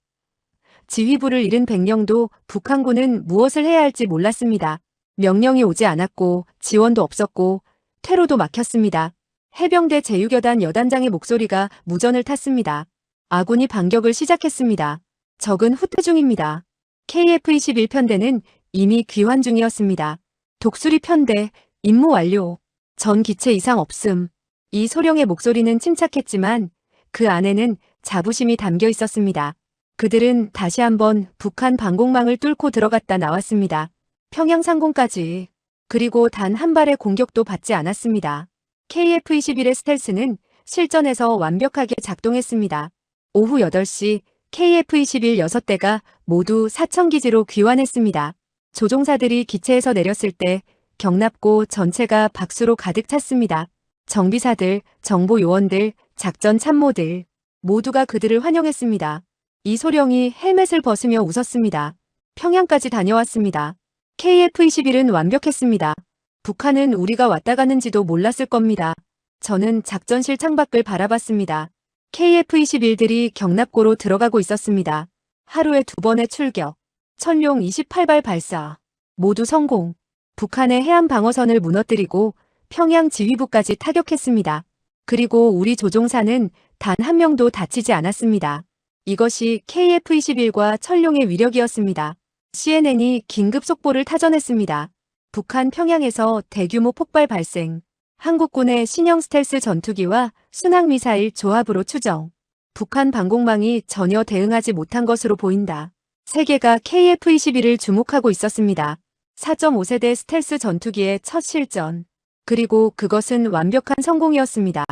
지휘부를 잃은 백령도 북한군은 무엇을 해야 할지 몰랐습니다. 명령이 오지 않았고 지원도 없었고 퇴로도 막혔습니다. 해병대 제6여단 여단장의 목소리가 무전을 탔습니다. 아군이 반격을 시작했습니다. 적은 후퇴 중입니다. KF-21편대는 이미 귀환 중이었습니다. 독수리 편대, 임무 완료. 전 기체 이상 없음. 이 소령의 목소리는 침착했지만 그 안에는 자부심이 담겨 있었습니다. 그들은 다시 한번 북한 방공망을 뚫고 들어갔다 나왔습니다. 평양 상공까지. 그리고 단 한 발의 공격도 받지 않았습니다. KF-21의 스텔스는 실전에서 완벽하게 작동했습니다. 오후 8시 KF-21 6대가 모두 사천기지로 귀환했습니다. 조종사들이 기체에서 내렸을 때 경납고 전체가 박수로 가득 찼습니다. 정비사들, 정보요원들, 작전 참모들 모두가 그들을 환영했습니다. 이소령이 헬멧을 벗으며 웃었습니다. 평양까지 다녀왔습니다. KF-21은 완벽했습니다. 북한은 우리가 왔다 가는지도 몰랐을 겁니다. 저는 작전실 창밖을 바라봤습니다. KF-21들이 경납고로 들어가고 있었습니다. 하루에 2번의 출격, 천룡 28발 발사, 모두 성공. 북한의 해안 방어선을 무너뜨리고 평양 지휘부까지 타격했습니다. 그리고 우리 조종사는 단 한 명도 다치지 않았습니다. 이것이 KF-21과 천룡의 위력이었습니다. CNN이 긴급 속보를 타전했습니다. 북한 평양에서 대규모 폭발 발생. 한국군의 신형 스텔스 전투기와 순항미사일 조합으로 추정. 북한 방공망이 전혀 대응하지 못한 것으로 보인다. 세계가 KF-21을 주목하고 있었습니다. 4.5세대 스텔스 전투기의 첫 실전. 그리고 그것은 완벽한 성공이었습니다.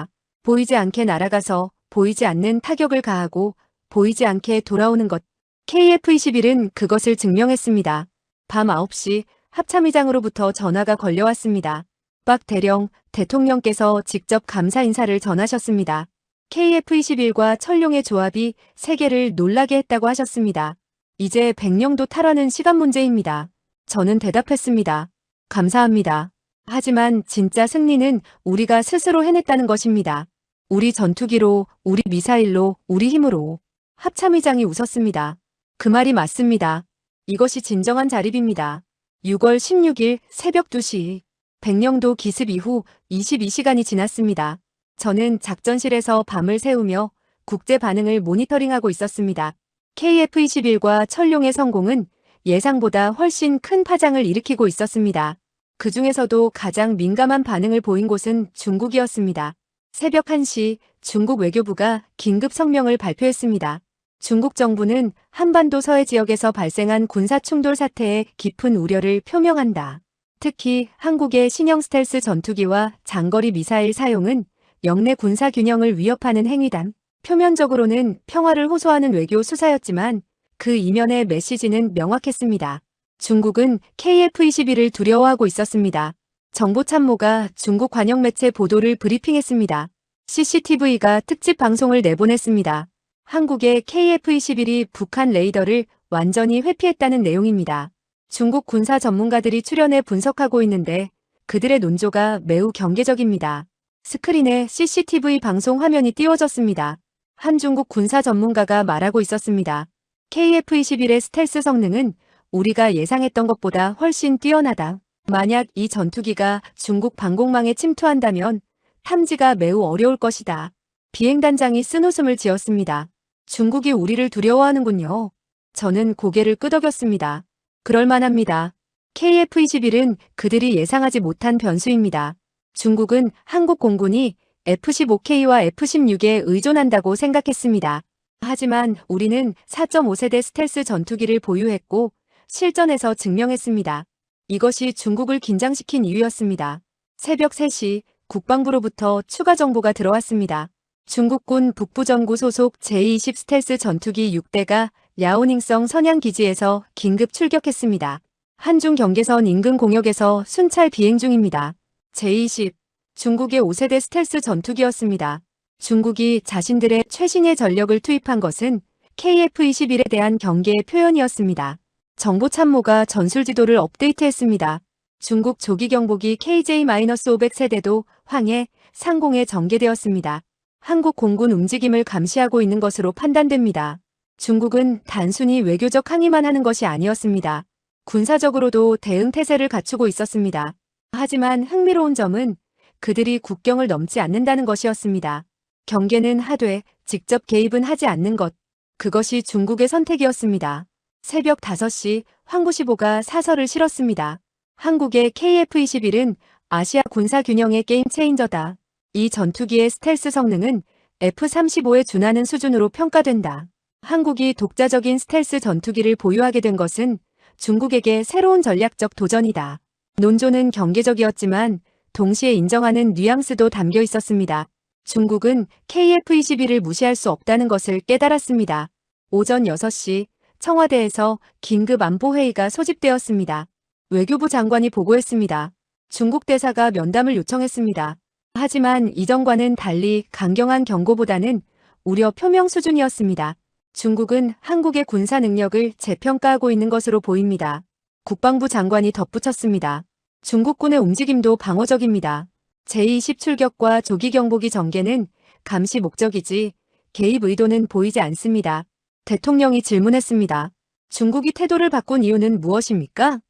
보이지 않게 날아가서 보이지 않는 타격을 가하고 보이지 않게 돌아오는 것. KF-21은 그것을 증명했습니다. 밤 9시 합참의장으로부터 전화가 걸려왔습니다. 박 대령 대통령께서 직접 감사 인사를 전하셨습니다. KF-21과 천룡의 조합이 세계를 놀라게 했다고 하셨습니다. 이제 백령도 탈환은 시간 문제입니다. 저는 대답했습니다. 감사합니다. 하지만 진짜 승리는 우리가 스스로 해냈다는 것입니다. 우리 전투기로, 우리 미사일로, 우리 힘으로. 합참의장이 웃었습니다. 그 말이 맞습니다. 이것이 진정한 자립입니다. 6월 16일 새벽 2시. 백령도 기습 이후 22시간이 지났습니다. 저는 작전실에서 밤을 새우며 국제 반응을 모니터링하고 있었습니다. KF-21과 천룡의 성공은 예상보다 훨씬 큰 파장을 일으키고 있었습니다. 그 중에서도 가장 민감한 반응을 보인 곳은 중국이었습니다. 새벽 1시 중국 외교부가 긴급 성명을 발표했습니다. 중국 정부는 한반도 서해 지역에서 발생한 군사 충돌 사태에 깊은 우려를 표명한다. 특히 한국의 신형 스텔스 전투기와 장거리 미사일 사용은 영내 군사 균형을 위협하는 행위다. 표면적으로는 평화를 호소하는 외교 수사였지만 그 이면의 메시지는 명확했습니다. 중국은 KF-21을 두려워하고 있었습니다. 정보참모가 중국 관영 매체 보도를 브리핑했습니다. CCTV가 특집 방송을 내보냈습니다. 한국의 KF-21이 북한 레이더를 완전히 회피했다는 내용입니다. 중국 군사 전문가들이 출연해 분석하고 있는데 그들의 논조가 매우 경계적입니다. 스크린에 CCTV 방송 화면이 띄워졌습니다. 한 중국 군사 전문가가 말하고 있었습니다. KF-21의 스텔스 성능은 우리가 예상했던 것보다 훨씬 뛰어나다. 만약 이 전투기가 중국 방공망에 침투한다면 탐지가 매우 어려울 것이다. 비행단장이 쓴웃음을 지었습니다. 중국이 우리를 두려워하는군요. 저는 고개를 끄덕였습니다. 그럴만합니다. KF-21은 그들이 예상하지 못한 변수입니다. 중국은 한국 공군이 F-15K와 F-16에 의존한다고 생각했습니다. 하지만 우리는 4.5세대 스텔스 전투기를 보유했고 실전에서 증명했습니다. 이것이 중국을 긴장시킨 이유였습니다. 새벽 3시 국방부로부터 추가 정보가 들어왔습니다. 중국군 북부전구 소속 제-20 스텔스 전투기 6대가 야오닝성 선양기지에서 긴급 출격했습니다. 한중 경계선 인근 공역에서 순찰 비행 중입니다. 제-20 중국의 5세대 스텔스 전투기였습니다. 중국이 자신들의 최신의 전력을 투입한 것은 KF-21에 대한 경계의 표현이었습니다. 정보참모가 전술지도를 업데이트했습니다. 중국 조기경보기 KJ-500 세대도 황해, 상공에 전개되었습니다. 한국 공군 움직임을 감시하고 있는 것으로 판단됩니다. 중국은 단순히 외교적 항의만 하는 것이 아니었습니다. 군사적으로도 대응 태세를 갖추고 있었습니다. 하지만 흥미로운 점은 그들이 국경을 넘지 않는다는 것이었습니다. 경계는 하되 직접 개입은 하지 않는 것. 그것이 중국의 선택이었습니다. 새벽 5시 황구시보가 사설을 실었습니다. 한국의 KF-21은 아시아 군사 균형의 게임 체인저다. 이 전투기의 스텔스 성능은 F-35에 준하는 수준으로 평가된다. 한국이 독자적인 스텔스 전투기를 보유하게 된 것은 중국에게 새로운 전략적 도전이다. 논조는 경계적이었지만 동시에 인정하는 뉘앙스도 담겨 있었습니다. 중국은 KF-21을 무시할 수 없다는 것을 깨달았습니다. 오전 6시 청와대에서 긴급 안보회의가 소집되었습니다. 외교부 장관이 보고했습니다. 중국 대사가 면담을 요청했습니다. 하지만 이전과는 달리 강경한 경고보다는 우려 표명 수준이었습니다. 중국은 한국의 군사 능력을 재평가하고 있는 것으로 보입니다. 국방부 장관이 덧붙였습니다. 중국군의 움직임도 방어적입니다. 제20 출격과 조기 경보기 전개는 감시 목적이지 개입 의도는 보이지 않습니다. 대통령이 질문했습니다. 중국이 태도를 바꾼 이유는 무엇입니까?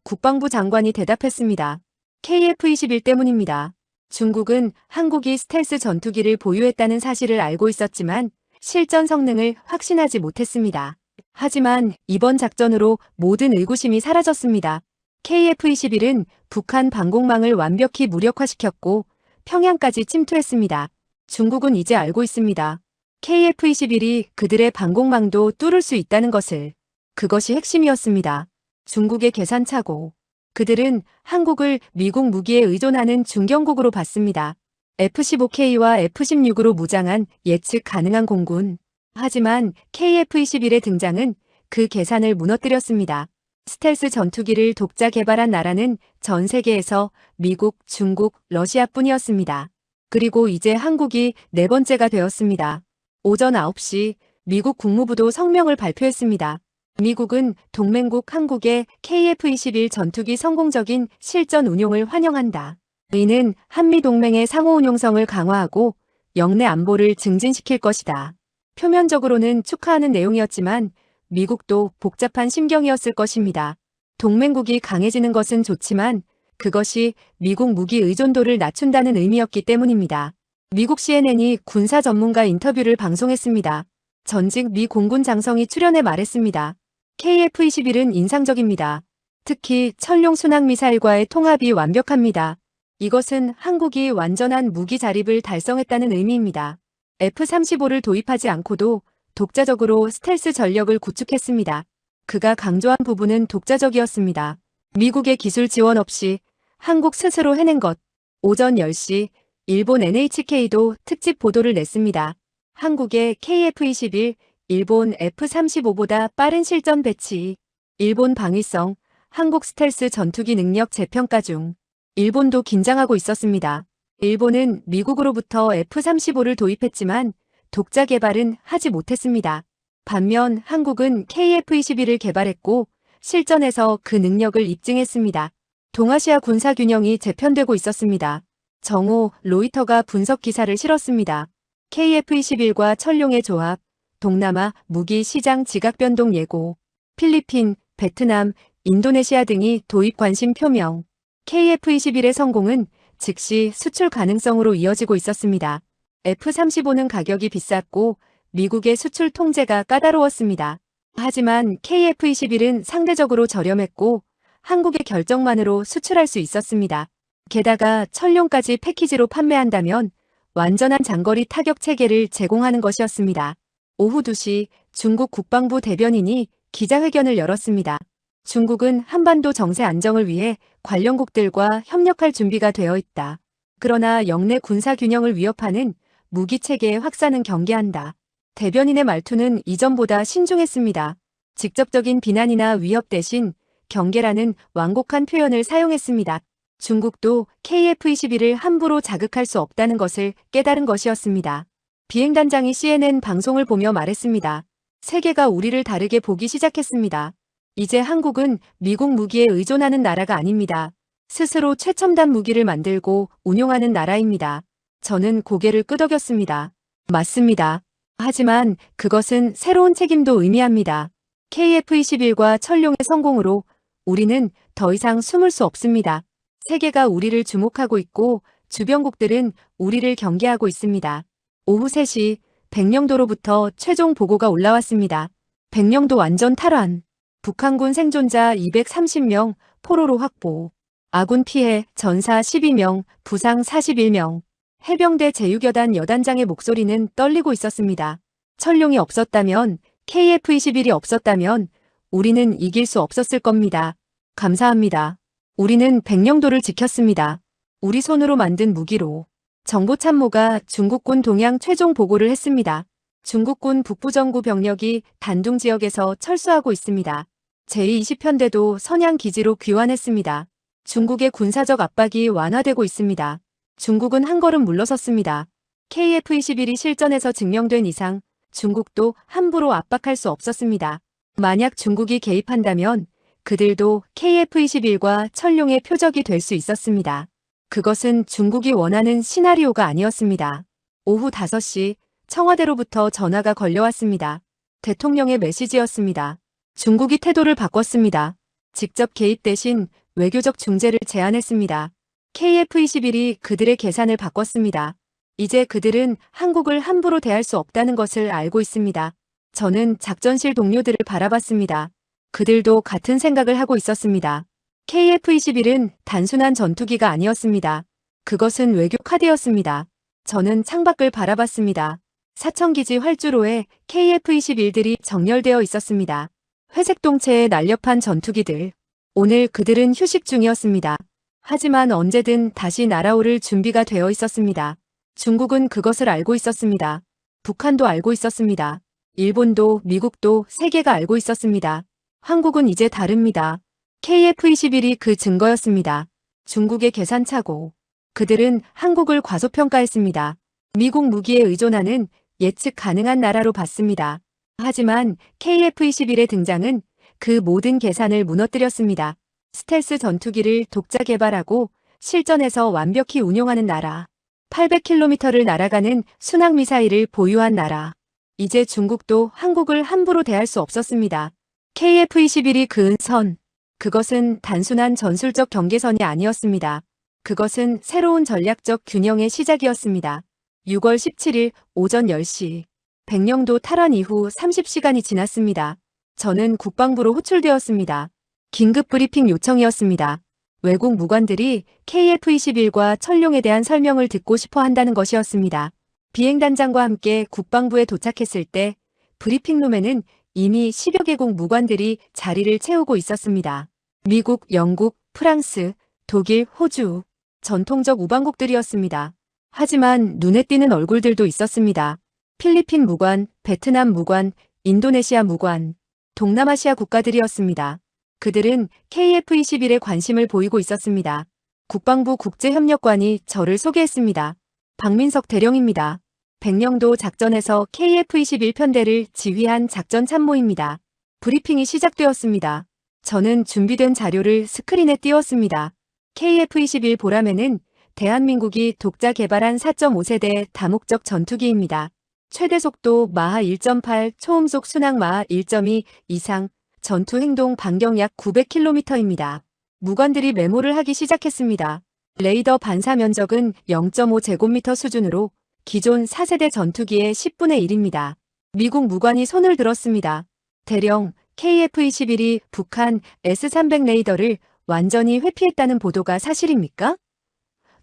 국방부 장관이 대답했습니다. KF-21 때문입니다. 중국은 한국이 스텔스 전투기를 보유했다는 사실을 알고 있었지만 실전 성능을 확신하지 못했습니다. 하지만 이번 작전으로 모든 의구심이 사라졌습니다. KF-21은 북한 방공망을 완벽히 무력화시켰고 평양까지 침투했습니다. 중국은 이제 알고 있습니다. KF-21이 그들의 방공망도 뚫을 수 있다는 것을. 그것이 핵심이었습니다. 중국의 계산착오. 그들은 한국을 미국 무기에 의존하는 중견국으로 봤습니다. F-15K와 F-16으로 무장한 예측 가능한 공군. 하지만 KF-21의 등장은 그 계산을 무너뜨렸습니다. 스텔스 전투기를 독자 개발한 나라는 전 세계에서 미국, 중국, 러시아뿐이었습니다. 그리고 이제 한국이 네 번째가 되었습니다. 오전 9시 미국 국무부도 성명을 발표했습니다. 미국은 동맹국 한국의 KF-21 전투기 성공적인 실전 운용을 환영한다. 이는 한미동맹의 상호운용성을 강화하고 영내 안보를 증진시킬 것이다. 표면적으로는 축하하는 내용이었지만 미국도 복잡한 심경이었을 것입니다. 동맹국이 강해지는 것은 좋지만 그것이 미국 무기 의존도를 낮춘다는 의미였기 때문입니다. 미국 CNN이 군사 전문가 인터뷰를 방송했습니다. 전직 미 공군 장성이 출연해 말했습니다. KF-21은 인상적입니다. 특히 천룡 순항미사일과의 통합이 완벽합니다. 이것은 한국이 완전한 무기 자립을 달성했다는 의미입니다. F-35를 도입하지 않고도 독자적으로 스텔스 전력을 구축했습니다. 그가 강조한 부분은 독자적이었습니다. 미국의 기술 지원 없이 한국 스스로 해낸 것. 오전 10시 일본 NHK도 특집 보도를 냈습니다. 한국의 KF-21, 일본 F-35보다 빠른 실전 배치. 일본 방위성, 한국 스텔스 전투기 능력 재평가 중. 일본도 긴장하고 있었습니다. 일본은 미국으로부터 F-35를 도입했지만 독자 개발은 하지 못했습니다. 반면 한국은 KF-21을 개발했고 실전에서 그 능력을 입증했습니다. 동아시아 군사 균형이 재편되고 있었습니다. 정오, 로이터가 분석 기사를 실었습니다. KF-21과 천룡의 조합, 동남아 무기 시장 지각 변동 예고, 필리핀, 베트남, 인도네시아 등이 도입 관심 표명. KF-21의 성공은 즉시 수출 가능성으로 이어지고 있었습니다. F-35는 가격이 비쌌고 미국의 수출 통제가 까다로웠습니다. 하지만 KF-21은 상대적으로 저렴했고 한국의 결정만으로 수출할 수 있었습니다. 게다가 천룡까지 패키지로 판매한다면 완전한 장거리 타격 체계를 제공하는 것이었습니다. 오후 2시 중국 국방부 대변인이 기자회견을 열었습니다. 중국은 한반도 정세 안정을 위해 관련국들과 협력할 준비가 되어 있다. 그러나 영내 군사 균형을 위협하는 무기 체계의 확산은 경계한다. 대변인의 말투는 이전보다 신중했습니다. 직접적인 비난이나 위협 대신 경계라는 완곡한 표현을 사용했습니다. 중국도 KF-21을 함부로 자극할 수 없다는 것을 깨달은 것이었습니다. 비행단장이 CNN 방송을 보며 말했습니다. 세계가 우리를 다르게 보기 시작했습니다. 이제 한국은 미국 무기에 의존하는 나라가 아닙니다. 스스로 최첨단 무기를 만들고 운용하는 나라입니다. 저는 고개를 끄덕였습니다. 맞습니다. 하지만 그것은 새로운 책임도 의미합니다. KF-21과 천룡의 성공으로 우리는 더 이상 숨을 수 없습니다. 세계가 우리를 주목하고 있고 주변국들은 우리를 경계하고 있습니다. 오후 3시 백령도로부터 최종 보고가 올라왔습니다. 백령도 완전 탈환. 북한군 생존자 230명, 포로로 확보. 아군 피해 전사 12명, 부상 41명. 해병대 제6여단 여단장의 목소리는 떨리고 있었습니다. 철룡이 없었다면, KF-21이 없었다면 우리는 이길 수 없었을 겁니다. 감사합니다. 우리는 백령도를 지켰습니다. 우리 손으로 만든 무기로. 정보참모가 중국군 동향 최종 보고를 했습니다. 중국군 북부정구 병력이 단둥 지역에서 철수하고 있습니다. 제20편대도 선양 기지로 귀환했습니다. 중국의 군사적 압박이 완화되고 있습니다. 중국은 한 걸음 물러섰습니다. KF-21이 실전에서 증명된 이상 중국도 함부로 압박할 수 없었습니다. 만약 중국이 개입한다면 그들도 KF-21과 철룡의 표적이 될 수 있었습니다. 그것은 중국이 원하는 시나리오가 아니었습니다. 오후 5시 청와대로부터 전화가 걸려왔습니다. 대통령의 메시지였습니다. 중국이 태도를 바꿨습니다. 직접 개입 대신 외교적 중재를 제안했습니다. KF-21이 그들의 계산을 바꿨습니다. 이제 그들은 한국을 함부로 대할 수 없다는 것을 알고 있습니다. 저는 작전실 동료들을 바라봤습니다. 그들도 같은 생각을 하고 있었습니다. KF-21은 단순한 전투기가 아니었습니다. 그것은 외교 카드였습니다. 저는 창밖을 바라봤습니다. 사천기지 활주로에 KF-21들이 정렬되어 있었습니다. 회색 동체에 날렵한 전투기들. 오늘 그들은 휴식 중이었습니다. 하지만 언제든 다시 날아오를 준비가 되어 있었습니다. 중국은 그것을 알고 있었습니다. 북한도 알고 있었습니다. 일본도 미국도 세계가 알고 있었습니다. 한국은 이제 다릅니다. KF-21이 그 증거였습니다. 중국의 계산착오. 그들은 한국을 과소평가했습니다. 미국 무기에 의존하는 예측 가능한 나라로 봤습니다. 하지만 KF-21의 등장은 그 모든 계산을 무너뜨렸습니다. 스텔스 전투기를 독자 개발하고 실전에서 완벽히 운용하는 나라. 800km를 날아가는 순항미사일을 보유한 나라. 이제 중국도 한국을 함부로 대할 수 없었습니다. KF-21이 그은 선. 그것은 단순한 전술적 경계선이 아니었습니다. 그것은 새로운 전략적 균형의 시작이었습니다. 6월 17일 오전 10시. 백령도 탈환 이후 30시간이 지났습니다. 저는 국방부로 호출되었습니다. 긴급 브리핑 요청이었습니다. 외국 무관들이 KF-21과 철룡에 대한 설명을 듣고 싶어 한다는 것이었습니다. 비행단장과 함께 국방부에 도착했을 때 브리핑룸에는 이미 10여 개국 무관들이 자리를 채우고 있었습니다. 미국, 영국, 프랑스, 독일, 호주. 전통적 우방국들이었습니다. 하지만 눈에 띄는 얼굴들도 있었습니다. 필리핀 무관, 베트남 무관, 인도네시아 무관, 동남아시아 국가들이었습니다. 그들은 KF-21에 관심을 보이고 있었습니다. 국방부 국제협력관이 저를 소개했습니다. 박민석 대령입니다. 백령도 작전에서 KF-21편대를 지휘한 작전 참모입니다. 브리핑이 시작되었습니다. 저는 준비된 자료를 스크린에 띄웠습니다. KF-21 보라매는 대한민국이 독자 개발한 4.5세대 다목적 전투기입니다. 최대 속도 마하 1.8, 초음속 순항 마하 1.2 이상, 전투 행동 반경 약 900km입니다. 무관들이 메모를 하기 시작했습니다. 레이더 반사 면적은 0.5제곱미터 수준으로 기존 4세대 전투기의 10분의 1입니다. 미국 무관이 손을 들었습니다. 대령, KF-21이 북한 S-300 레이더를 완전히 회피했다는 보도가 사실입니까?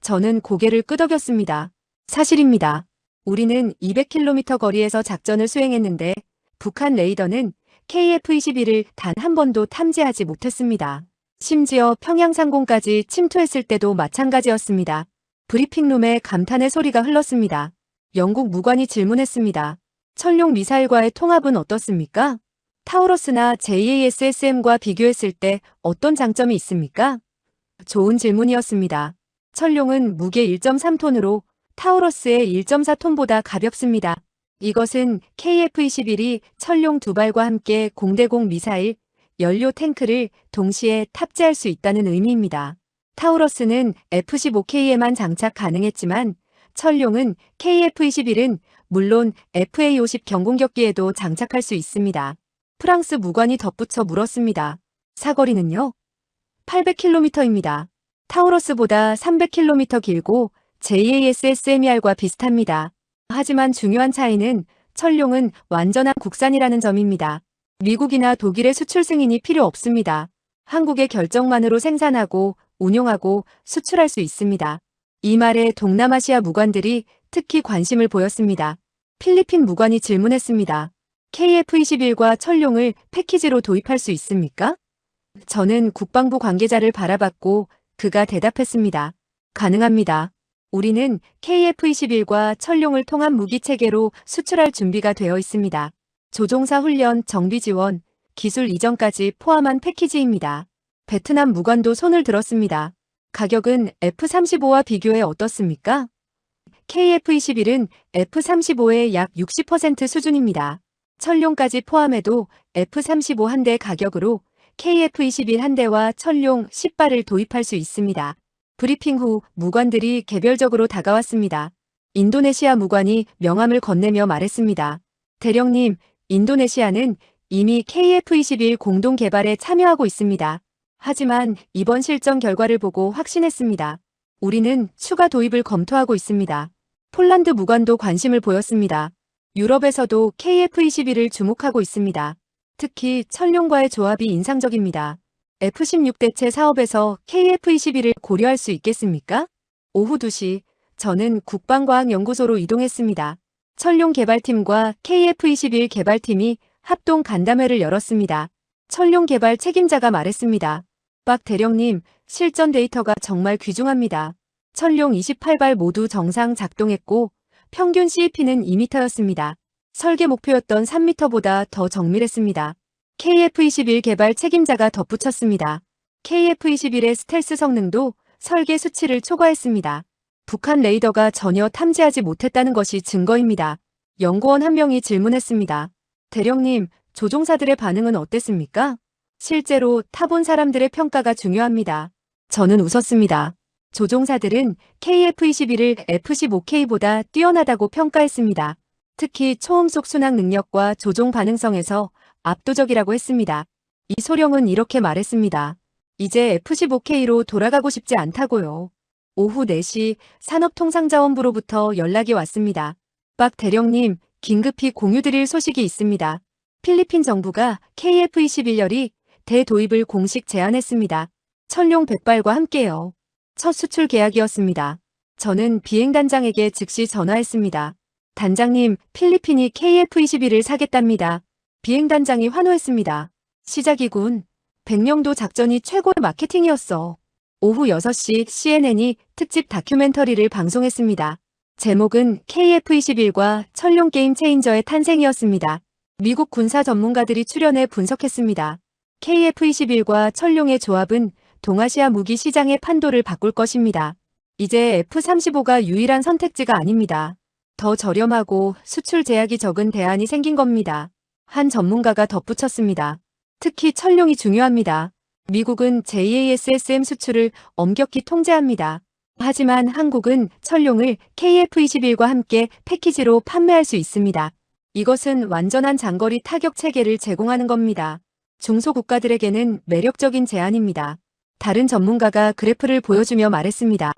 저는 고개를 끄덕였습니다. 사실입니다. 우리는 200km 거리에서 작전을 수행했는데 북한 레이더는 KF-21을 단 한 번도 탐지하지 못했습니다. 심지어 평양상공까지 침투했을 때도 마찬가지였습니다. 브리핑룸에 감탄의 소리가 흘렀습니다. 영국 무관이 질문했습니다. 철룡 미사일과의 통합은 어떻습니까? 타우러스나 JASSM과 비교했을 때 어떤 장점이 있습니까? 좋은 질문이었습니다. 철룡은 무게 1.3톤으로 타우러스의 1.4톤보다 가볍습니다. 이것은 KF-21이 철룡 2발과 함께 공대공 미사일, 연료 탱크를 동시에 탑재할 수 있다는 의미입니다. 타우러스는 F-15K에만 장착 가능했지만 철룡은 KF-21은 물론 FA-50 경공격기에도 장착할 수 있습니다. 프랑스 무관이 덧붙여 물었습니다. 사거리는요? 800km입니다. 타우러스보다 300km 길고 JASSMER과 비슷합니다. 하지만 중요한 차이는 철룡은 완전한 국산이라는 점입니다. 미국이나 독일의 수출 승인이 필요 없습니다. 한국의 결정만으로 생산하고 운용하고 수출할 수 있습니다. 이 말에 동남아시아 무관들이 특히 관심을 보였습니다. 필리핀 무관이 질문했습니다. KF-21과 철룡을 패키지로 도입할 수 있습니까? 저는 국방부 관계자를 바라봤고 그가 대답했습니다. 가능합니다. 우리는 KF-21과 철룡을 통한 무기 체계로 수출할 준비가 되어 있습니다. 조종사 훈련, 정비 지원, 기술 이전까지 포함한 패키지입니다. 베트남 무관도 손을 들었습니다. 가격은 F-35와 비교해 어떻습니까? KF-21은 F-35의 약 60% 수준입니다. 철룡까지 포함해도 F-35 한 대 가격으로 KF-21 한 대와 철룡 10발을 도입할 수 있습니다. 브리핑 후 무관들이 개별적으로 다가왔습니다. 인도네시아 무관이 명함을 건네며 말했습니다. 대령님, 인도네시아는 이미 KF-21 공동 개발에 참여하고 있습니다. 하지만 이번 실전 결과를 보고 확신했습니다. 우리는 추가 도입을 검토하고 있습니다. 폴란드 무관도 관심을 보였습니다. 유럽에서도 KF-21을 주목하고 있습니다. 특히 철룡과의 조합이 인상적입니다. F-16 대체 사업에서 KF-21을 고려할 수 있겠습니까? 오후 2시, 저는 국방과학연구소로 이동했습니다. 철룡 개발팀과 KF-21 개발팀이 합동 간담회를 열었습니다. 철룡 개발 책임자가 말했습니다. 박 대령님, 실전 데이터가 정말 귀중합니다. 철룡 28발 모두 정상 작동했고 평균 CEP는 2m였습니다. 설계 목표였던 3m보다 더 정밀했습니다. KF-21 개발 책임자가 덧붙였습니다. KF-21의 스텔스 성능도 설계 수치를 초과했습니다. 북한 레이더가 전혀 탐지하지 못했다는 것이 증거입니다. 연구원 한 명이 질문했습니다. 대령님, 조종사들의 반응은 어땠습니까? 실제로 타본 사람들의 평가가 중요합니다. 저는 웃었습니다. 조종사들은 KF-21을 F-15K보다 뛰어나다고 평가했습니다. 특히 초음속 순항 능력과 조종 반응성에서 압도적이라고 했습니다. 이소령은 이렇게 말했습니다. 이제 F-15K로 돌아가고 싶지 않다고요. 오후 4시 산업통상자원부로부터 연락이 왔습니다. 박 대령님, 긴급히 공유드릴 소식이 있습니다. 필리핀 정부가 KF-21열이 대도입을 공식 제안했습니다. 철룡 100발과 함께요. 첫 수출 계약이었습니다. 저는 비행단장에게 즉시 전화했습니다. 단장님, 필리핀이 KF-21을 사겠답니다. 비행단장이 환호했습니다. 시작이군. 백령도 작전이 최고의 마케팅이었어. 오후 6시 CNN이 특집 다큐멘터리를 방송했습니다. 제목은 KF-21과 철룡 게임 체인저의 탄생이었습니다. 미국 군사 전문가들이 출연해 분석했습니다. KF-21과 철룡의 조합은 동아시아 무기 시장의 판도를 바꿀 것입니다. 이제 F-35가 유일한 선택지가 아닙니다. 더 저렴하고 수출 제약이 적은 대안이 생긴 겁니다. 한 전문가가 덧붙였습니다. 특히 철룡이 중요합니다. 미국은 JASSM 수출을 엄격히 통제합니다. 하지만 한국은 철룡을 KF-21과 함께 패키지로 판매할 수 있습니다. 이것은 완전한 장거리 타격 체계를 제공하는 겁니다. 중소국가들에게는 매력적인 제안입니다. 다른 전문가가 그래프를 보여주며 말했습니다.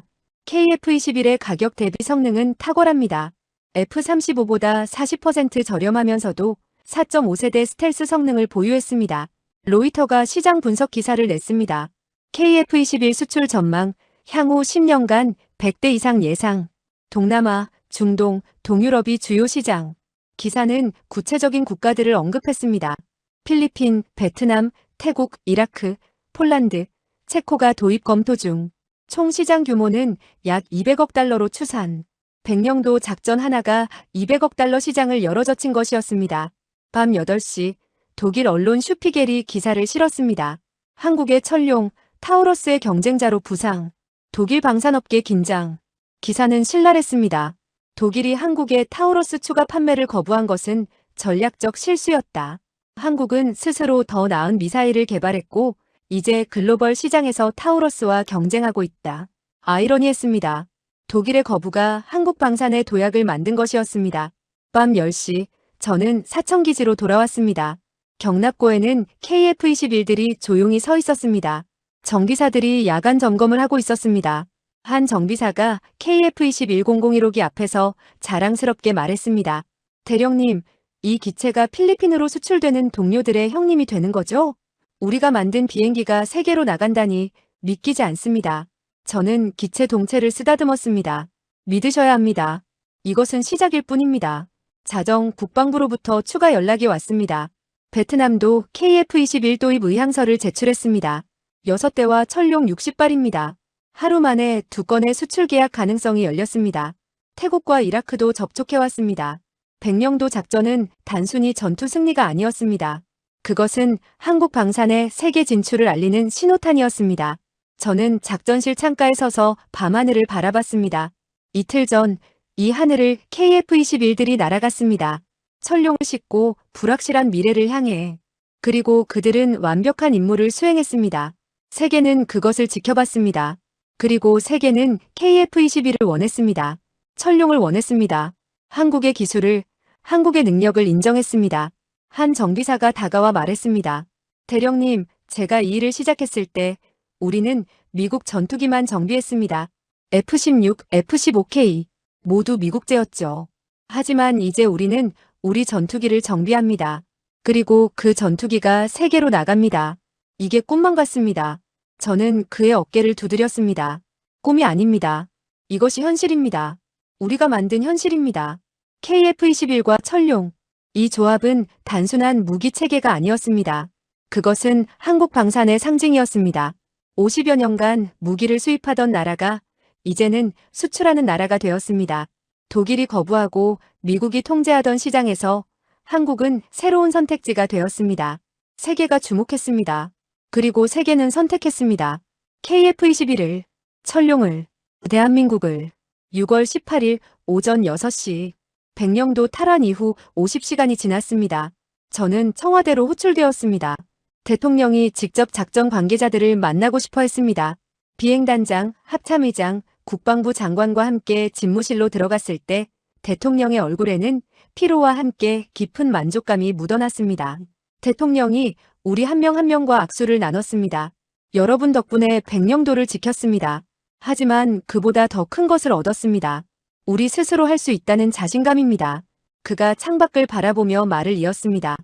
KF-21의 가격 대비 성능은 탁월합니다. F-35보다 40% 저렴하면서도 4.5세대 스텔스 성능을 보유했습니다. 로이터가 시장 분석 기사를 냈습니다. KF-21 수출 전망, 향후 10년간 100대 이상 예상. 동남아, 중동, 동유럽이 주요 시장. 기사는 구체적인 국가들을 언급했습니다. 필리핀, 베트남, 태국, 이라크, 폴란드, 체코가 도입 검토 중. 총 시장 규모는 약 200억 달러로 추산. 백령도 작전 하나가 200억 달러 시장을 열어젖힌 것이었습니다. 밤 8시 독일 언론 슈피겔이 기사를 실었습니다. 한국의 철룡, 타우러스의 경쟁자로 부상. 독일 방산업계 긴장. 기사는 신랄했습니다. 독일이 한국의 타우러스 추가 판매를 거부한 것은 전략적 실수였다. 한국은 스스로 더 나은 미사일을 개발했고 이제 글로벌 시장에서 타우러스와 경쟁하고 있다. 아이러니했습니다. 독일의 거부가 한국 방산의 도약을 만든 것이었습니다. 밤 10시 저는 사천기지로 돌아왔습니다. 경납고에는 KF-21들이 조용히 서 있었습니다. 정비사들이 야간 점검을 하고 있었습니다. 한 정비사가 KF-2100 앞에서 자랑스럽게 말했습니다. 대령님, 이 기체가 필리핀으로 수출되는 동료들의 형님이 되는 거죠? 우리가 만든 비행기가 세계로 나간다니 믿기지 않습니다. 저는 기체 동체를 쓰다듬었습니다. 믿으셔야 합니다. 이것은 시작일 뿐입니다. 자정 국방부로부터 추가 연락이 왔습니다. 베트남도 KF-21 도입 의향서를 제출했습니다. 6대와 철룡 60발입니다. 하루 만에 2건의 수출 계약 가능성이 열렸습니다. 태국과 이라크도 접촉해왔습니다. 백령도 작전은 단순히 전투 승리가 아니었습니다. 그것은 한국 방산의 세계 진출을 알리는 신호탄이었습니다. 저는 작전실 창가에 서서 밤하늘을 바라봤습니다. 이틀 전 이 하늘을 KF-21들이 날아갔습니다. 철룡을 싣고 불확실한 미래를 향해. 그리고 그들은 완벽한 임무를 수행했습니다. 세계는 그것을 지켜봤습니다. 그리고 세계는 KF-21을 원했습니다. 철룡을 원했습니다. 한국의 기술을, 한국의 능력을 인정했습니다. 한 정비사가 다가와 말했습니다. 대령님, 제가 이 일을 시작했을 때 우리는 미국 전투기만 정비했습니다. F-16, F-15K 모두 미국제였죠. 하지만 이제 우리는 우리 전투기를 정비합니다. 그리고 그 전투기가 세계로 나갑니다. 이게 꿈만 같습니다. 저는 그의 어깨를 두드렸습니다. 꿈이 아닙니다. 이것이 현실입니다. 우리가 만든 현실입니다. KF-21과 철룡. 이 조합은 단순한 무기 체계가 아니었습니다. 그것은 한국 방산의 상징이었습니다. 50여 년간 무기를 수입하던 나라가 이제는 수출하는 나라가 되었습니다. 독일이 거부하고 미국이 통제하던 시장에서 한국은 새로운 선택지가 되었습니다. 세계가 주목했습니다. 그리고 세계는 선택했습니다. KF-21을, 철룡을, 대한민국을. 6월 18일 오전 6시 백령도 탈환 이후 50시간이 지났습니다. 저는 청와대로 호출되었습니다. 대통령이 직접 작전 관계자들을 만나고 싶어 했습니다. 비행단장, 합참의장, 국방부 장관과 함께 집무실로 들어갔을 때 대통령의 얼굴에는 피로와 함께 깊은 만족감이 묻어났습니다. 대통령이 우리 한 명 한 명과 악수를 나눴습니다. 여러분 덕분에 백령도를 지켰습니다. 하지만 그보다 더 큰 것을 얻었습니다. 우리 스스로 할 수 있다는 자신감입니다. 그가 창밖을 바라보며 말을 이었습니다.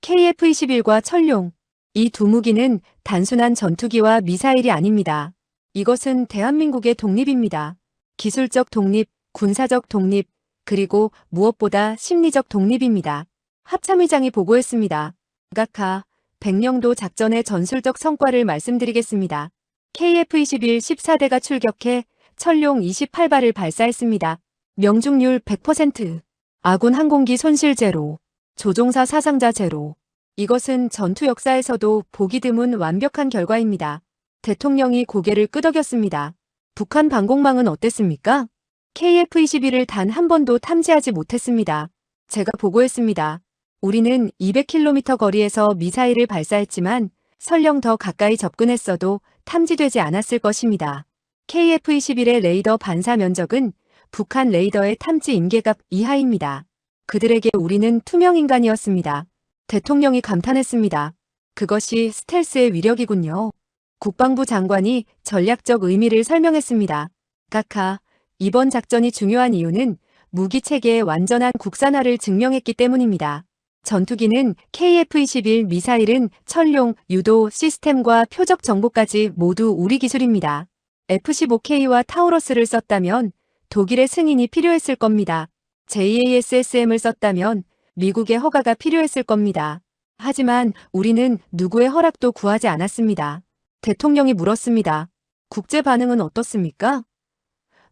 KF-21과 철룡. 이 두 무기는 단순한 전투기와 미사일이 아닙니다. 이것은 대한민국의 독립입니다. 기술적 독립, 군사적 독립, 그리고 무엇보다 심리적 독립입니다. 합참의장이 보고했습니다. 각하, 백령도 작전의 전술적 성과를 말씀드리겠습니다. KF-21 14대가 출격해 철룡 28발을 발사했습니다. 명중률 100%, 아군 항공기 손실 제로, 조종사 사상자 제로. 이것은 전투 역사에서도 보기 드문 완벽한 결과입니다. 대통령이 고개를 끄덕였습니다. 북한 방공망은 어땠습니까? KF-21을 단 한 번도 탐지하지 못했습니다. 제가 보고했습니다. 우리는 200km 거리에서 미사일을 발사했지만 설령 더 가까이 접근했어도 탐지되지 않았을 것입니다. KF-21의 레이더 반사 면적은 북한 레이더의 탐지 임계값 이하입니다. 그들에게 우리는 투명 인간이었습니다. 대통령이 감탄했습니다. 그것이 스텔스의 위력이군요. 국방부 장관이 전략적 의미를 설명했습니다. 각하, 이번 작전이 중요한 이유는 무기 체계의 완전한 국산화를 증명했기 때문입니다. 전투기는 KF-21, 미사일은 철룡, 유도, 시스템과 표적 정보까지 모두 우리 기술입니다. F-15K와 타우러스를 썼다면 독일의 승인이 필요했을 겁니다. JASSM을 썼다면 미국의 허가가 필요했을 겁니다. 하지만 우리는 누구의 허락도 구하지 않았습니다. 대통령이 물었습니다. 국제 반응은 어떻습니까?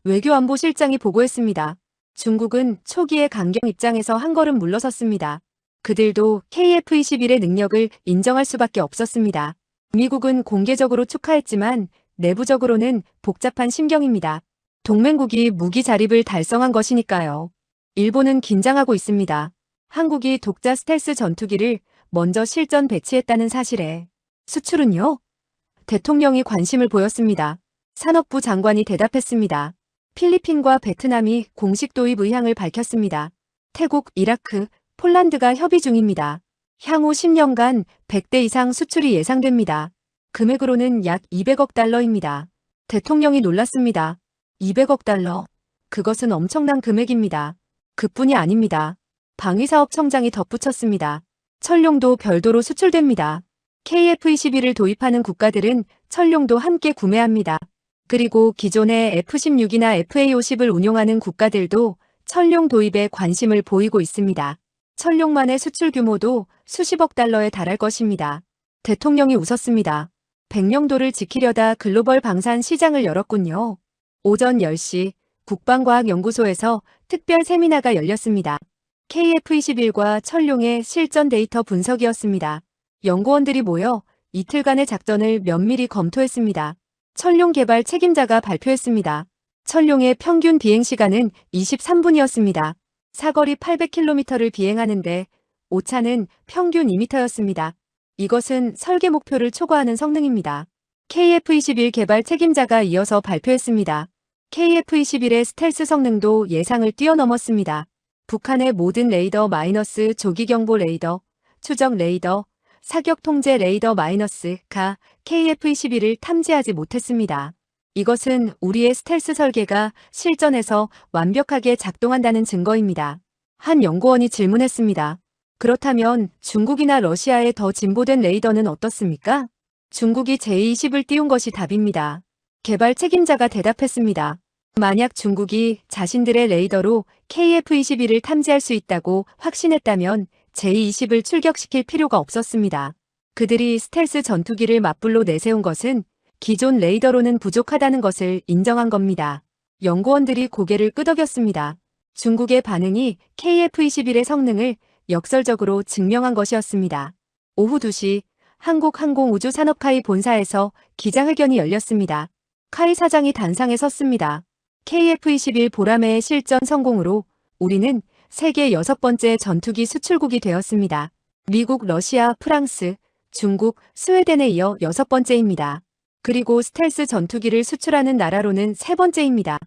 외교안보실장이 보고했습니다. 중국은 초기의 강경 입장에서 한 걸음 물러섰습니다. 그들도 KF-21의 능력을 인정할 수밖에 없었습니다. 미국은 공개적으로 축하했지만 내부적으로는 복잡한 심경입니다. 동맹국이 무기 자립을 달성한 것이니까요. 일본은 긴장하고 있습니다. 한국이 독자 스텔스 전투기를 먼저 실전 배치했다는 사실에. 수출은요? 대통령이 관심을 보였습니다. 산업부 장관이 대답했습니다. 필리핀과 베트남이 공식 도입 의향을 밝혔습니다. 태국, 이라크, 폴란드가 협의 중입니다. 향후 10년간 100대 이상 수출이 예상됩니다. 금액으로는 약 200억 달러입니다. 대통령이 놀랐습니다. 200억 달러. 그것은 엄청난 금액입니다. 그뿐이 아닙니다. 방위사업청장이 덧붙였습니다. 철룡도 별도로 수출됩니다. KF-21을 도입하는 국가들은 철룡도 함께 구매합니다. 그리고 기존의 F-16이나 FA-50을 운용하는 국가들도 철룡 도입에 관심을 보이고 있습니다. 철룡만의 수출 규모도 수십억 달러에 달할 것입니다. 대통령이 웃었습니다. 백령도를 지키려다 글로벌 방산 시장을 열었군요. 오전 10시 국방과학연구소에서 특별 세미나가 열렸습니다. KF-21과 철룡의 실전 데이터 분석이었습니다. 연구원들이 모여 이틀간의 작전을 면밀히 검토했습니다. 철룡 개발 책임자가 발표했습니다. 철룡의 평균 비행시간은 23분이었습니다. 사거리 800km를 비행하는데 오차는 평균 2m였습니다. 이것은 설계 목표를 초과하는 성능입니다. KF-21 개발 책임자가 이어서 발표했습니다. KF-21의 스텔스 성능도 예상을 뛰어넘었습니다. 북한의 모든 레이더 마이너스 조기경보 레이더, 추적 레이더, 사격 통제 레이더 마이너스가 KF-21을 탐지하지 못했습니다. 이것은 우리의 스텔스 설계가 실전에서 완벽하게 작동한다는 증거입니다. 한 연구원이 질문했습니다. 그렇다면 중국이나 러시아의 더 진보된 레이더는 어떻습니까? 중국이 J-20을 띄운 것이 답입니다. 개발 책임자가 대답했습니다. 만약 중국이 자신들의 레이더로 KF-21을 탐지할 수 있다고 확신했다면 J-20을 출격시킬 필요가 없었습니다. 그들이 스텔스 전투기를 맞불로 내세운 것은 기존 레이더로는 부족하다는 것을 인정한 겁니다. 연구원들이 고개를 끄덕였습니다. 중국의 반응이 KF-21의 성능을 역설적으로 증명한 것이었습니다. 오후 2시 한국항공우주산업카이 본사에서 기자회견이 열렸습니다. 카이 사장이 단상에 섰습니다. KF-21 보라매의 실전 성공으로 우리는 세계 6번째 전투기 수출국이 되었습니다. 미국, 러시아, 프랑스, 중국, 스웨덴에 이어 6번째입니다. 그리고 스텔스 전투기를 수출하는 나라로는 3번째입니다.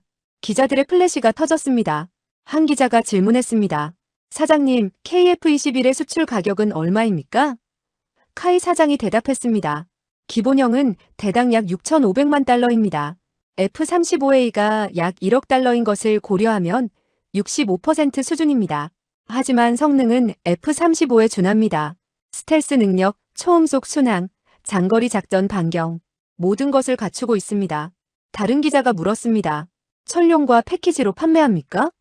기자들의 플래시가 터졌습니다. 한 기자가 질문했습니다. 사장님, KF-21의 수출 가격은 얼마입니까? 카이 사장이 대답했습니다. 기본형은 대당 약 6,500만 달러입니다. F-35A가 약 1억 달러인 것을 고려하면 65% 수준입니다. 하지만 성능은 F-35에 준합니다. 스텔스 능력, 초음속 순항, 장거리 작전 반경, 모든 것을 갖추고 있습니다. 다른 기자가 물었습니다. 철룡과 패키지로 판매합니까?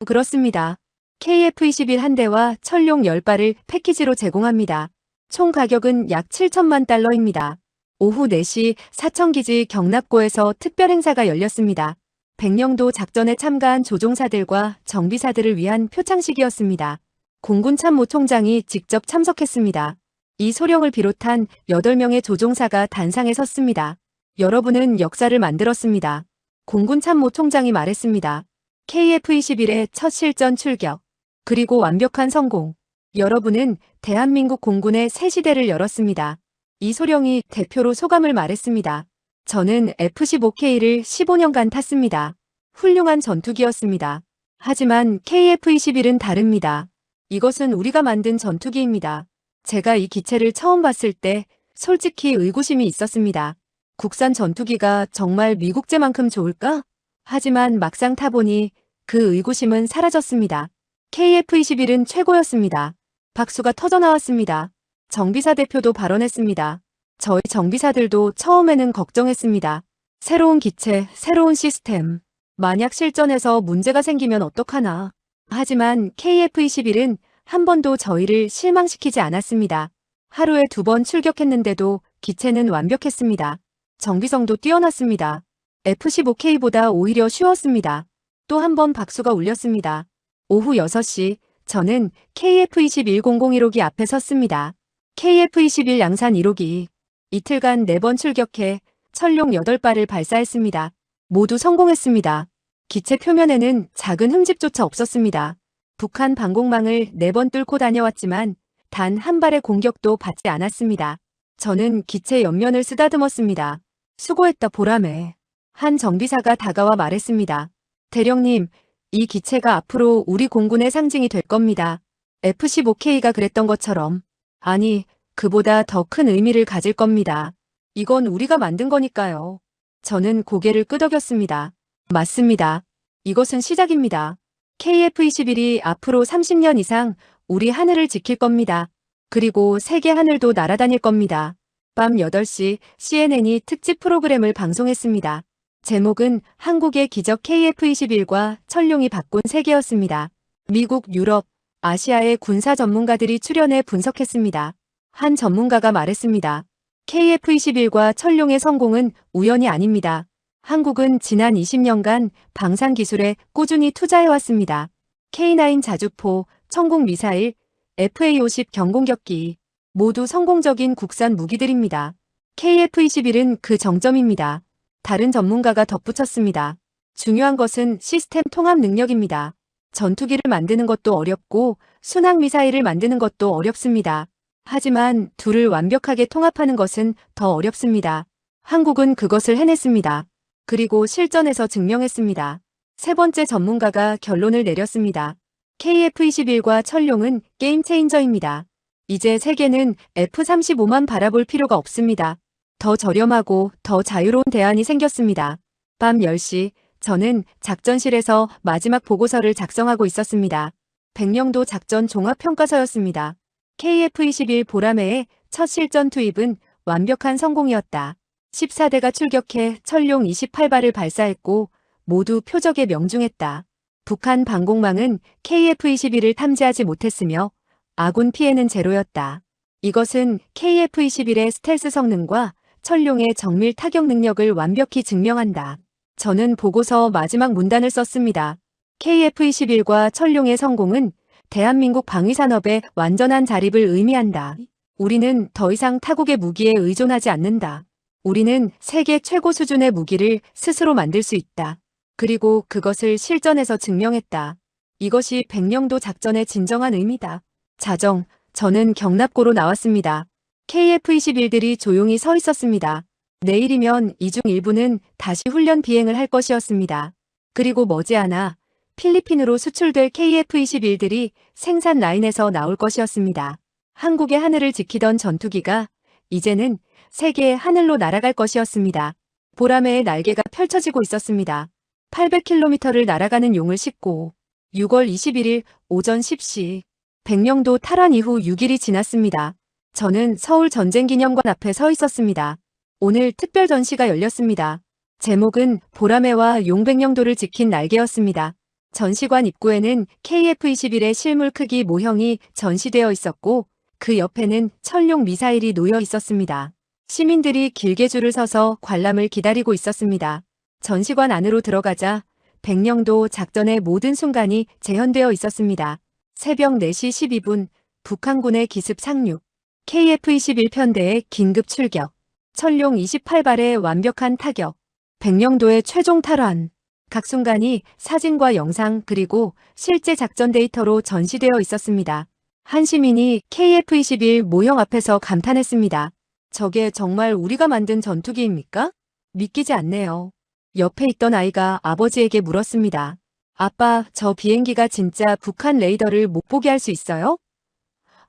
그렇습니다. KF-21 한 대와 철룡 10발을 패키지로 제공합니다. 총 가격은 약 7천만 달러입니다. 오후 4시 사천기지 경납고에서 특별 행사가 열렸습니다. 백령도 작전에 참가한 조종사들과 정비사들을 위한 표창식이었습니다. 공군 참모총장이 직접 참석했습니다. 이 소령을 비롯한 8명의 조종사가 단상에 섰습니다. 여러분은 역사를 만들었습니다. 공군 참모총장이 말했습니다. KF-21의 첫 실전 출격, 그리고 완벽한 성공. 여러분은 대한민국 공군의 새 시대를 열었습니다. 이 소령이 대표로 소감을 말했습니다. 저는 F-15K를 15년간 탔습니다. 훌륭한 전투기였습니다. 하지만 KF-21은 다릅니다. 이것은 우리가 만든 전투기입니다. 제가 이 기체를 처음 봤을 때 솔직히 의구심이 있었습니다. 국산 전투기가 정말 미국제만큼 좋을까? 하지만 막상 타보니 그 의구심은 사라졌습니다. KF-21은 최고였습니다. 박수가 터져나왔습니다. 정비사 대표도 발언했습니다. 저희 정비사들도 처음에는 걱정했습니다. 새로운 기체, 새로운 시스템. 만약 실전에서 문제가 생기면 어떡하나. 하지만 KF-21은 한 번도 저희를 실망시키지 않았습니다. 하루에 2번 출격했는데도 기체는 완벽했습니다. 정비성도 뛰어났습니다. F-15K보다 오히려 쉬웠습니다. 또 한 번 박수가 울렸습니다. 오후 6시 저는 KF-2100 1호기 앞에 섰습니다. KF-21 양산 1호기. 이틀간 4번 출격해 철룡 8발을 발사했습니다. 모두 성공했습니다. 기체 표면에는 작은 흠집조차 없었습니다. 북한 방공망을 4번 뚫고 다녀왔지만 단 한 발의 공격도 받지 않았습니다. 저는 기체 옆면을 쓰다듬었습니다. 수고했다 보람에. 한 정비사가 다가와 말했습니다. 대령님, 이 기체가 앞으로 우리 공군의 상징이 될 겁니다. F-15K가 그랬던 것처럼. 아니, 그보다 더 큰 의미를 가질 겁니다. 이건 우리가 만든 거니까요. 저는 고개를 끄덕였습니다. 맞습니다. 이것은 시작입니다. KF-21이 앞으로 30년 이상 우리 하늘을 지킬 겁니다. 그리고 세계 하늘도 날아다닐 겁니다. 밤 8시 CNN이 특집 프로그램을 방송했습니다. 제목은 한국의 기적 KF-21과 천룡이 바꾼 세계였습니다. 미국, 유럽, 아시아의 군사 전문가들이 출연해 분석했습니다. 한 전문가가 말했습니다. KF-21과 천룡의 성공은 우연이 아닙니다. 한국은 지난 20년간 방산 기술에 꾸준히 투자해왔습니다. K9 자주포, 천공 미사일, FA-50 경공격기 모두 성공적인 국산 무기들입니다. KF-21은 그 정점입니다. 다른 전문가가 덧붙였습니다. 중요한 것은 시스템 통합 능력입니다. 전투기를 만드는 것도 어렵고 순항 미사일을 만드는 것도 어렵습니다. 하지만 둘을 완벽하게 통합하는 것은 더 어렵습니다. 한국은 그것을 해냈습니다. 그리고 실전에서 증명했습니다. 세 번째 전문가가 결론을 내렸습니다. KF-21과 천룡은 게임 체인저입니다. 이제 세계는 F-35만 바라볼 필요가 없습니다. 더 저렴하고 더 자유로운 대안이 생겼습니다. 밤 10시 저는 작전실에서 마지막 보고서를 작성하고 있었습니다. 백령도 작전 종합평가서였습니다. KF-21 보라매의 첫 실전 투입은 완벽한 성공이었다. 14대가 출격해 천룡 28발을 발사했고 모두 표적에 명중했다. 북한 방공망은 KF-21을 탐지하지 못했으며 아군 피해는 제로였다. 이것은 KF-21의 스텔스 성능과 천룡의 정밀 타격 능력을 완벽히 증명한다. 저는 보고서 마지막 문단을 썼습니다. KF-21과 천룡의 성공은 대한민국 방위산업의 완전한 자립을 의미한다. 우리는 더 이상 타국의 무기에 의존하지 않는다. 우리는 세계 최고 수준의 무기를 스스로 만들 수 있다. 그리고 그것을 실전에서 증명했다. 이것이 백령도 작전의 진정한 의미다. 자정, 저는 경납고로 나왔습니다. KF-21들이 조용히 서 있었습니다. 내일이면 이 중 일부는 다시 훈련 비행을 할 것이었습니다. 그리고 머지않아 필리핀으로 수출될 KF-21들이 생산 라인에서 나올 것이었습니다. 한국의 하늘을 지키던 전투기가 이제는 세계의 하늘로 날아갈 것이었습니다. 보라매의 날개가 펼쳐지고 있었습니다. 800km를 날아가는 용을 싣고 6월 21일 오전 10시 백령도 탈환 이후 6일이 지났습니다. 저는 서울 전쟁기념관 앞에 서 있었습니다. 오늘 특별 전시가 열렸습니다. 제목은 보라매와 용백령도를 지킨 날개였습니다. 전시관 입구에는 KF-21의 실물 크기 모형이 전시되어 있었고 그 옆에는 천룡 미사일이 놓여 있었습니다. 시민들이 길게 줄을 서서 관람을 기다리고 있었습니다. 전시관 안으로 들어가자 백령도 작전의 모든 순간이 재현되어 있었습니다. 새벽 4시 12분 북한군의 기습 상륙, KF-21 편대의 긴급 출격, 천룡 28발의 완벽한 타격, 백령도의 최종 탈환. 각 순간이 사진과 영상 그리고 실제 작전 데이터로 전시되어 있었습니다. 한 시민이 KF-21 모형 앞에서 감탄했습니다. 저게 정말 우리가 만든 전투기입니까? 믿기지 않네요. 옆에 있던 아이가 아버지에게 물었습니다. 아빠, 저 비행기가 진짜 북한 레이더를 못 보게 할 수 있어요?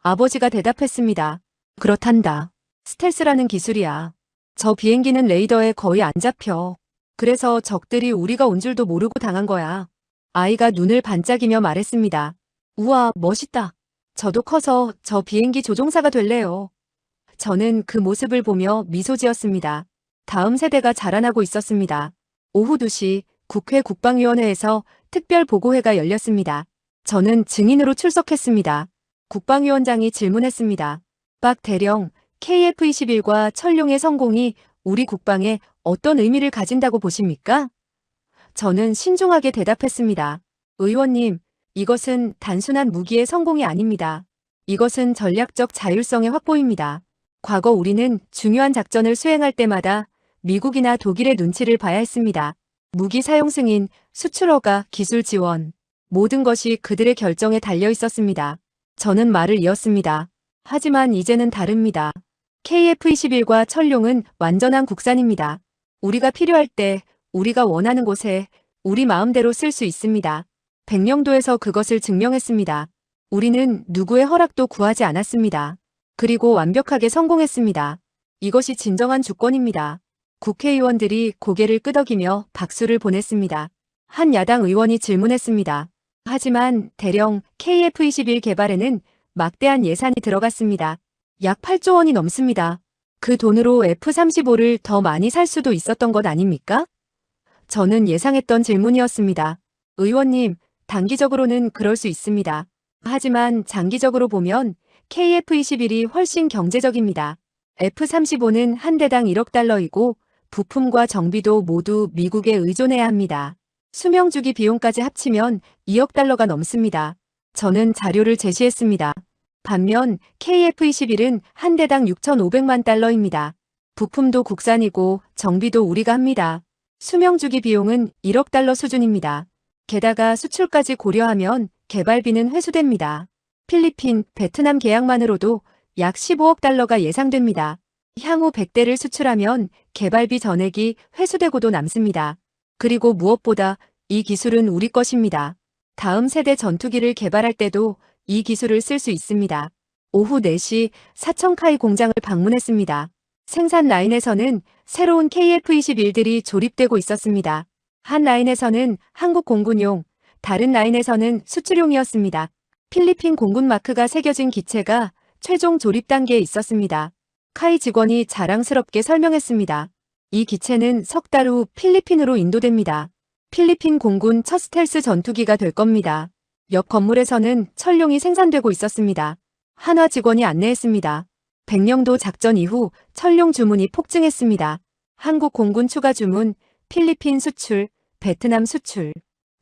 아버지가 대답했습니다. 그렇단다. 스텔스라는 기술이야. 저 비행기는 레이더에 거의 안 잡혀. 그래서 적들이 우리가 온 줄도 모르고 당한 거야. 아이가 눈을 반짝이며 말했습니다. 우와, 멋있다. 저도 커서 저 비행기 조종사가 될래요. 저는 그 모습을 보며 미소 지었습니다. 다음 세대가 자라나고 있었습니다. 오후 2시 국회 국방위원회에서 특별 보고회가 열렸습니다. 저는 증인으로 출석했습니다. 국방위원장이 질문했습니다. 박 대령, KF-21과 천룡의 성공이 우리 국방에 어떤 의미를 가진다고 보십니까? 저는 신중하게 대답했습니다. 의원님, 이것은 단순한 무기의 성공이 아닙니다. 이것은 전략적 자율성의 확보입니다. 과거 우리는 중요한 작전을 수행할 때마다 미국이나 독일의 눈치를 봐야 했습니다. 무기 사용 승인, 수출 허가, 기술 지원, 모든 것이 그들의 결정에 달려 있었습니다. 저는 말을 이었습니다. 하지만 이제는 다릅니다. KF-21과 천룡은 완전한 국산입니다. 우리가 필요할 때, 우리가 원하는 곳에 우리 마음대로 쓸 수 있습니다. 백령도에서 그것을 증명했습니다. 우리는 누구의 허락도 구하지 않았습니다. 그리고 완벽하게 성공했습니다. 이것이 진정한 주권입니다. 국회의원들이 고개를 끄덕이며 박수를 보냈습니다. 한 야당 의원이 질문했습니다. 하지만 대령 KF-21 개발에는 막대한 예산이 들어갔습니다. 약 8조 원이 넘습니다. 그 돈으로 F-35를 더 많이 살 수도 있었던 것 아닙니까? 저는 예상했던 질문이었습니다. 의원님, 단기적으로는 그럴 수 있습니다. 하지만 장기적으로 보면 KF-21이 훨씬 경제적입니다. F-35는 한 대당 1억 달러이고 부품과 정비도 모두 미국에 의존해야 합니다. 수명주기 비용까지 합치면 2억 달러가 넘습니다. 저는 자료를 제시했습니다. 반면 KF-21은 한 대당 6,500만 달러입니다. 부품도 국산이고 정비도 우리가 합니다. 수명주기 비용은 1억 달러 수준입니다. 게다가 수출까지 고려하면 개발비는 회수됩니다. 필리핀, 베트남 계약만으로도 약 15억 달러가 예상됩니다. 향후 100대를 수출하면 개발비 전액이 회수되고도 남습니다. 그리고 무엇보다 이 기술은 우리 것입니다. 다음 세대 전투기를 개발할 때도 이 기술을 쓸 수 있습니다. 오후 4시 사천카이 공장을 방문했습니다. 생산 라인에서는 새로운 KF-21들이 조립되고 있었습니다. 한 라인에서는 한국 공군용, 다른 라인에서는 수출용이었습니다. 필리핀 공군 마크가 새겨진 기체가 최종 조립 단계에 있었습니다. 카이 직원이 자랑스럽게 설명했습니다. 이 기체는 석 달 후 필리핀으로 인도됩니다. 필리핀 공군 첫 스텔스 전투기가 될 겁니다. 옆 건물에서는 철룡이 생산되고 있었습니다. 한화 직원이 안내했습니다. 백령도 작전 이후 철룡 주문이 폭증했습니다. 한국 공군 추가 주문, 필리핀 수출, 베트남 수출.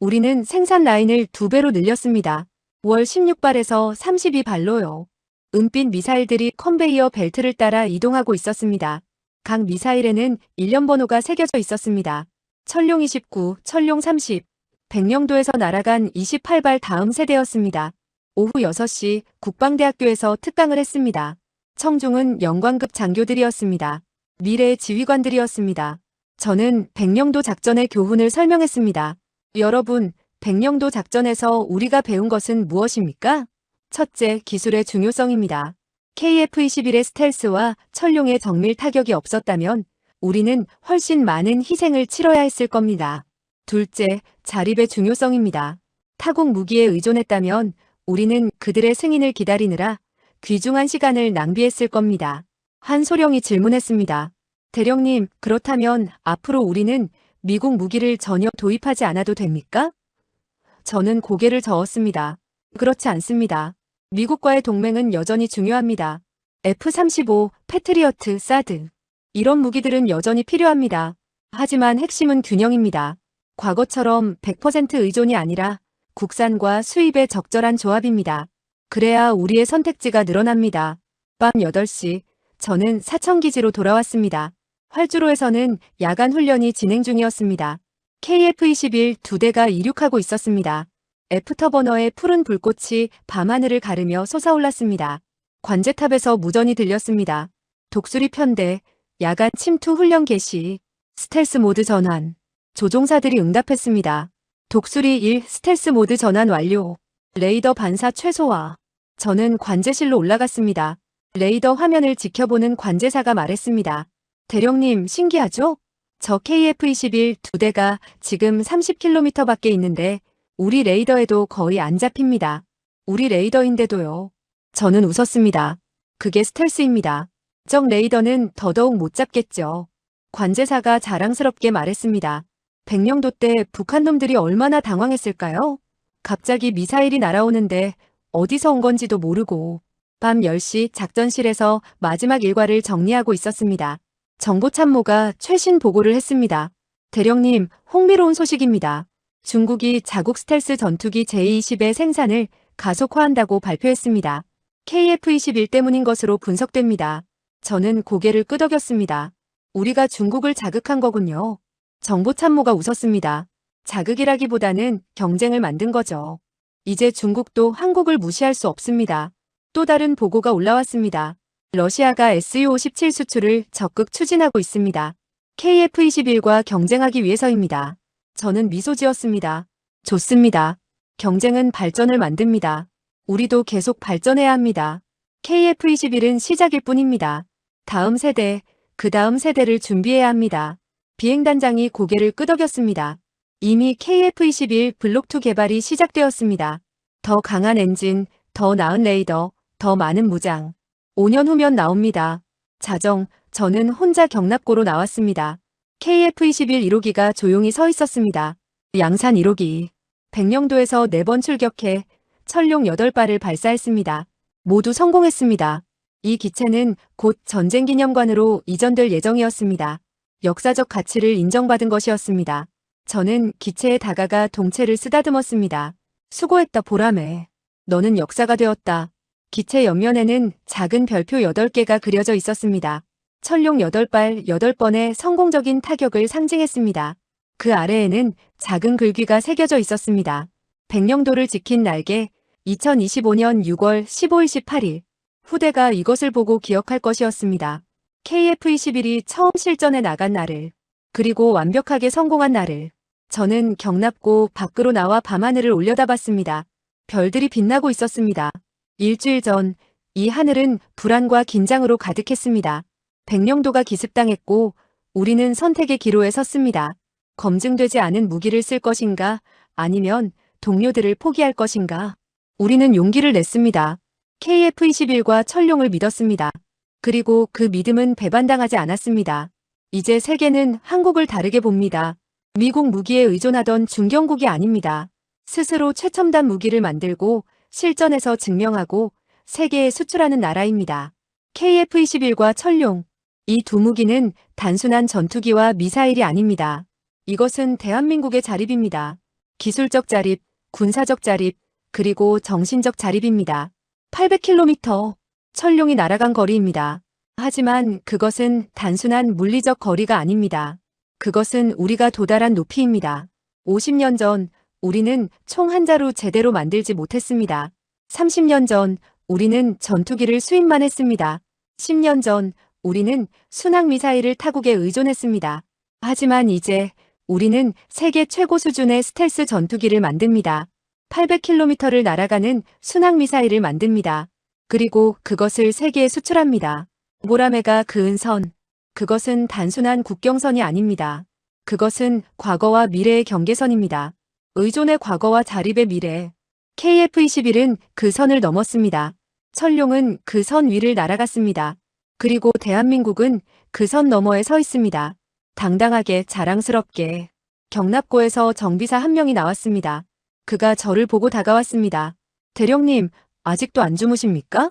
우리는 생산 라인을 2배로 늘렸습니다. 월 16발에서 32발로요. 은빛 미사일들이 컨베이어 벨트를 따라 이동하고 있었습니다. 각 미사일에는 일련 번호가 새겨져 있었습니다. 철룡 29, 철룡 30. 백령도에서 날아간 28발 다음 세대였습니다. 오후 6시 국방대학교에서 특강을 했습니다. 청중은 영광급 장교들이었습니다. 미래의 지휘관들이었습니다. 저는 백령도 작전의 교훈을 설명했습니다. 여러분, 백령도 작전에서 우리가 배운 것은 무엇입니까? 첫째, 기술의 중요성입니다. KF-21의 스텔스와 철룡의 정밀 타격이 없었다면 우리는 훨씬 많은 희생을 치러야 했을 겁니다. 둘째, 자립의 중요성입니다. 타국 무기에 의존했다면 우리는 그들의 승인을 기다리느라 귀중한 시간을 낭비했을 겁니다. 한 소령이 질문했습니다. 대령님, 그렇다면 앞으로 우리는 미국 무기를 전혀 도입하지 않아도 됩니까? 저는 고개를 저었습니다. 그렇지 않습니다. 미국과의 동맹은 여전히 중요합니다. F-35, 패트리어트, 사드. 이런 무기들은 여전히 필요합니다. 하지만 핵심은 균형입니다. 과거처럼 100% 의존이 아니라 국산과 수입의 적절한 조합입니다. 그래야 우리의 선택지가 늘어납니다. 밤 8시, 저는 사천기지로 돌아왔습니다. 활주로에서는 야간 훈련이 진행 중이었습니다. KF-21 2대가 이륙하고 있었습니다. 애프터버너의 푸른 불꽃이 밤하늘을 가르며 솟아올랐습니다. 관제탑에서 무전이 들렸습니다. 독수리 편대, 야간 침투 훈련 개시, 스텔스 모드 전환. 조종사들이 응답했습니다. 독수리 1 스텔스 모드 전환 완료. 레이더 반사 최소화. 저는 관제실로 올라갔습니다. 레이더 화면을 지켜보는 관제사가 말했습니다. 대령님, 신기하죠? 저 KF-21 2대가 지금 30km 밖에 있는데 우리 레이더에도 거의 안 잡힙니다. 우리 레이더인데도요. 저는 웃었습니다. 그게 스텔스입니다. 적 레이더는 더더욱 못 잡겠죠. 관제사가 자랑스럽게 말했습니다. 백령도 때 북한 놈들이 얼마나 당황했을까요? 갑자기 미사일이 날아오는데 어디서 온 건지도 모르고. 밤 10시 작전실에서 마지막 일과를 정리하고 있었습니다. 정보참모가 최신 보고를 했습니다. 대령님, 흥미로운 소식입니다. 중국이 자국 스텔스 전투기 J-20의 생산을 가속화한다고 발표했습니다. KF-21 때문인 것으로 분석됩니다. 저는 고개를 끄덕였습니다. 우리가 중국을 자극한 거군요. 정보참모가 웃었습니다. 자극이라기보다는 경쟁을 만든 거죠. 이제 중국도 한국을 무시할 수 없습니다. 또 다른 보고가 올라왔습니다. 러시아가 Su-57 수출을 적극 추진하고 있습니다. KF-21과 경쟁하기 위해서입니다. 저는 미소 지었습니다. 좋습니다. 경쟁은 발전을 만듭니다. 우리도 계속 발전해야 합니다. KF-21은 시작일 뿐입니다. 다음 세대, 그 다음 세대를 준비해야 합니다. 비행단장이 고개를 끄덕였습니다. 이미 KF-21 블록2 개발이 시작되었습니다. 더 강한 엔진, 더 나은 레이더, 더 많은 무장. 5년 후면 나옵니다. 자정, 저는 혼자 경납고로 나왔습니다. KF-21 1호기가 조용히 서 있었습니다. 양산 1호기. 백령도에서 4번 출격해 철룡 8발을 발사했습니다. 모두 성공했습니다. 이 기체는 곧 전쟁기념관으로 이전될 예정이었습니다. 역사적 가치를 인정받은 것이었습니다. 저는 기체에 다가가 동체를 쓰다듬었습니다. 수고했다 보람에. 너는 역사가 되었다. 기체 옆면에는 작은 별표 8개가 그려져 있었습니다. 철룡 8발 8번의 성공적인 타격을 상징했습니다. 그 아래에는 작은 글귀가 새겨져 있었습니다. 백령도를 지킨 날개, 2025년 6월 15일 18일. 후대가 이것을 보고 기억할 것이었습니다. KF-21이 처음 실전에 나간 날을, 그리고 완벽하게 성공한 날을. 저는 경납고 밖으로 나와 밤하늘을 올려다봤습니다. 별들이 빛나고 있었습니다. 일주일 전, 이 하늘은 불안과 긴장으로 가득했습니다. 백령도가 기습당했고 우리는 선택의 기로에 섰습니다. 검증되지 않은 무기를 쓸 것인가, 아니면 동료들을 포기할 것인가. 우리는 용기를 냈습니다. KF-21과 철룡을 믿었습니다. 그리고 그 믿음은 배반당하지 않았습니다. 이제 세계는 한국을 다르게 봅니다. 미국 무기에 의존하던 중견국이 아닙니다. 스스로 최첨단 무기를 만들고 실전에서 증명하고 세계에 수출하는 나라입니다. KF-21과 철룡. 이 두 무기는 단순한 전투기와 미사일이 아닙니다. 이것은 대한민국의 자립입니다. 기술적 자립, 군사적 자립, 그리고 정신적 자립입니다. 800km, 철룡이 날아간 거리입니다. 하지만 그것은 단순한 물리적 거리가 아닙니다. 그것은 우리가 도달한 높이입니다. 50년 전 우리는 총 한 자루 제대로 만들지 못했습니다. 30년 전 우리는 전투기를 수입만 했습니다. 10년 전 우리는 순항미사일을 타국에 의존했습니다. 하지만 이제 우리는 세계 최고 수준의 스텔스 전투기를 만듭니다. 800km를 날아가는 순항미사일을 만듭니다. 그리고 그것을 세계에 수출합니다. 모라메가 그은 선. 그것은 단순한 국경선이 아닙니다. 그것은 과거와 미래의 경계선입니다. 의존의 과거와 자립의 미래. KF-21은 그 선을 넘었습니다. 철룡은 그 선 위를 날아갔습니다. 그리고 대한민국은 그 선 너머에 서 있습니다. 당당하게 자랑스럽게. 경납고에서 정비사 한 명이 나왔습니다. 그가 저를 보고 다가왔습니다. 대령님, 아직도 안 주무십니까?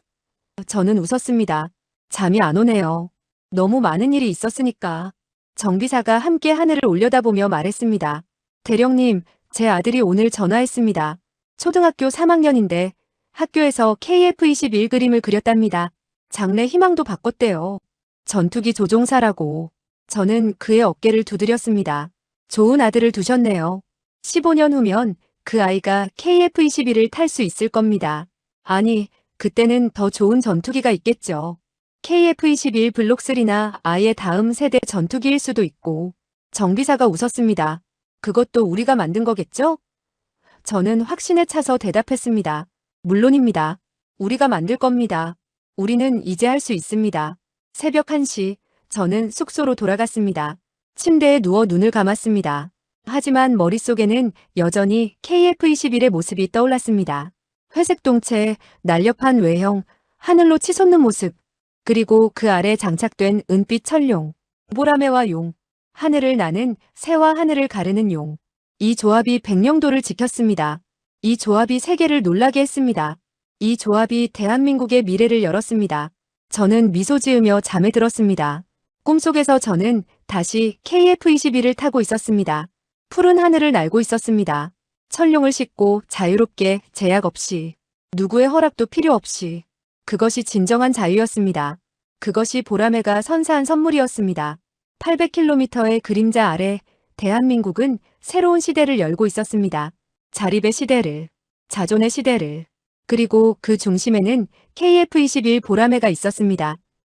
저는 웃었습니다. 잠이 안 오네요. 너무 많은 일이 있었으니까. 정비사가 함께 하늘을 올려다보며 말했습니다. 대령님, 제 아들이 오늘 전화했습니다. 초등학교 3학년인데 학교에서 KF-21 그림을 그렸답니다. 장래 희망도 바꿨대요. 전투기 조종사라고. 저는 그의 어깨를 두드렸습니다. 좋은 아들을 두셨네요. 15년 후면 그 아이가 KF-21을 탈 수 있을 겁니다. 아니, 그때는 더 좋은 전투기가 있겠죠. KF-21 블록3나 아예 다음 세대 전투기일 수도 있고. 정비사가 웃었습니다. 그것도 우리가 만든 거겠죠? 저는 확신에 차서 대답했습니다. 물론입니다. 우리가 만들 겁니다. 우리는 이제 할 수 있습니다. 새벽 1시, 저는 숙소로 돌아갔습니다. 침대에 누워 눈을 감았습니다. 하지만 머릿속에는 여전히 KF-21의 모습이 떠올랐습니다. 회색 동체, 날렵한 외형, 하늘로 치솟는 모습, 그리고 그 아래 장착된 은빛 철룡, 보라매와 용, 하늘을 나는 새와 하늘을 가르는 용. 이 조합이 백령도를 지켰습니다. 이 조합이 세계를 놀라게 했습니다. 이 조합이 대한민국의 미래를 열었습니다. 저는 미소 지으며 잠에 들었습니다. 꿈속에서 저는 다시 KF-21을 타고 있었습니다. 푸른 하늘을 날고 있었습니다. 철룡을 싣고 자유롭게 제약 없이, 누구의 허락도 필요 없이. 그것이 진정한 자유였습니다. 그것이 보라매가 선사한 선물이었습니다. 800km의 그림자 아래 대한민국은 새로운 시대를 열고 있었습니다. 자립의 시대를, 자존의 시대를. 그리고 그 중심에는 KF-21 보라매가 있었습니다.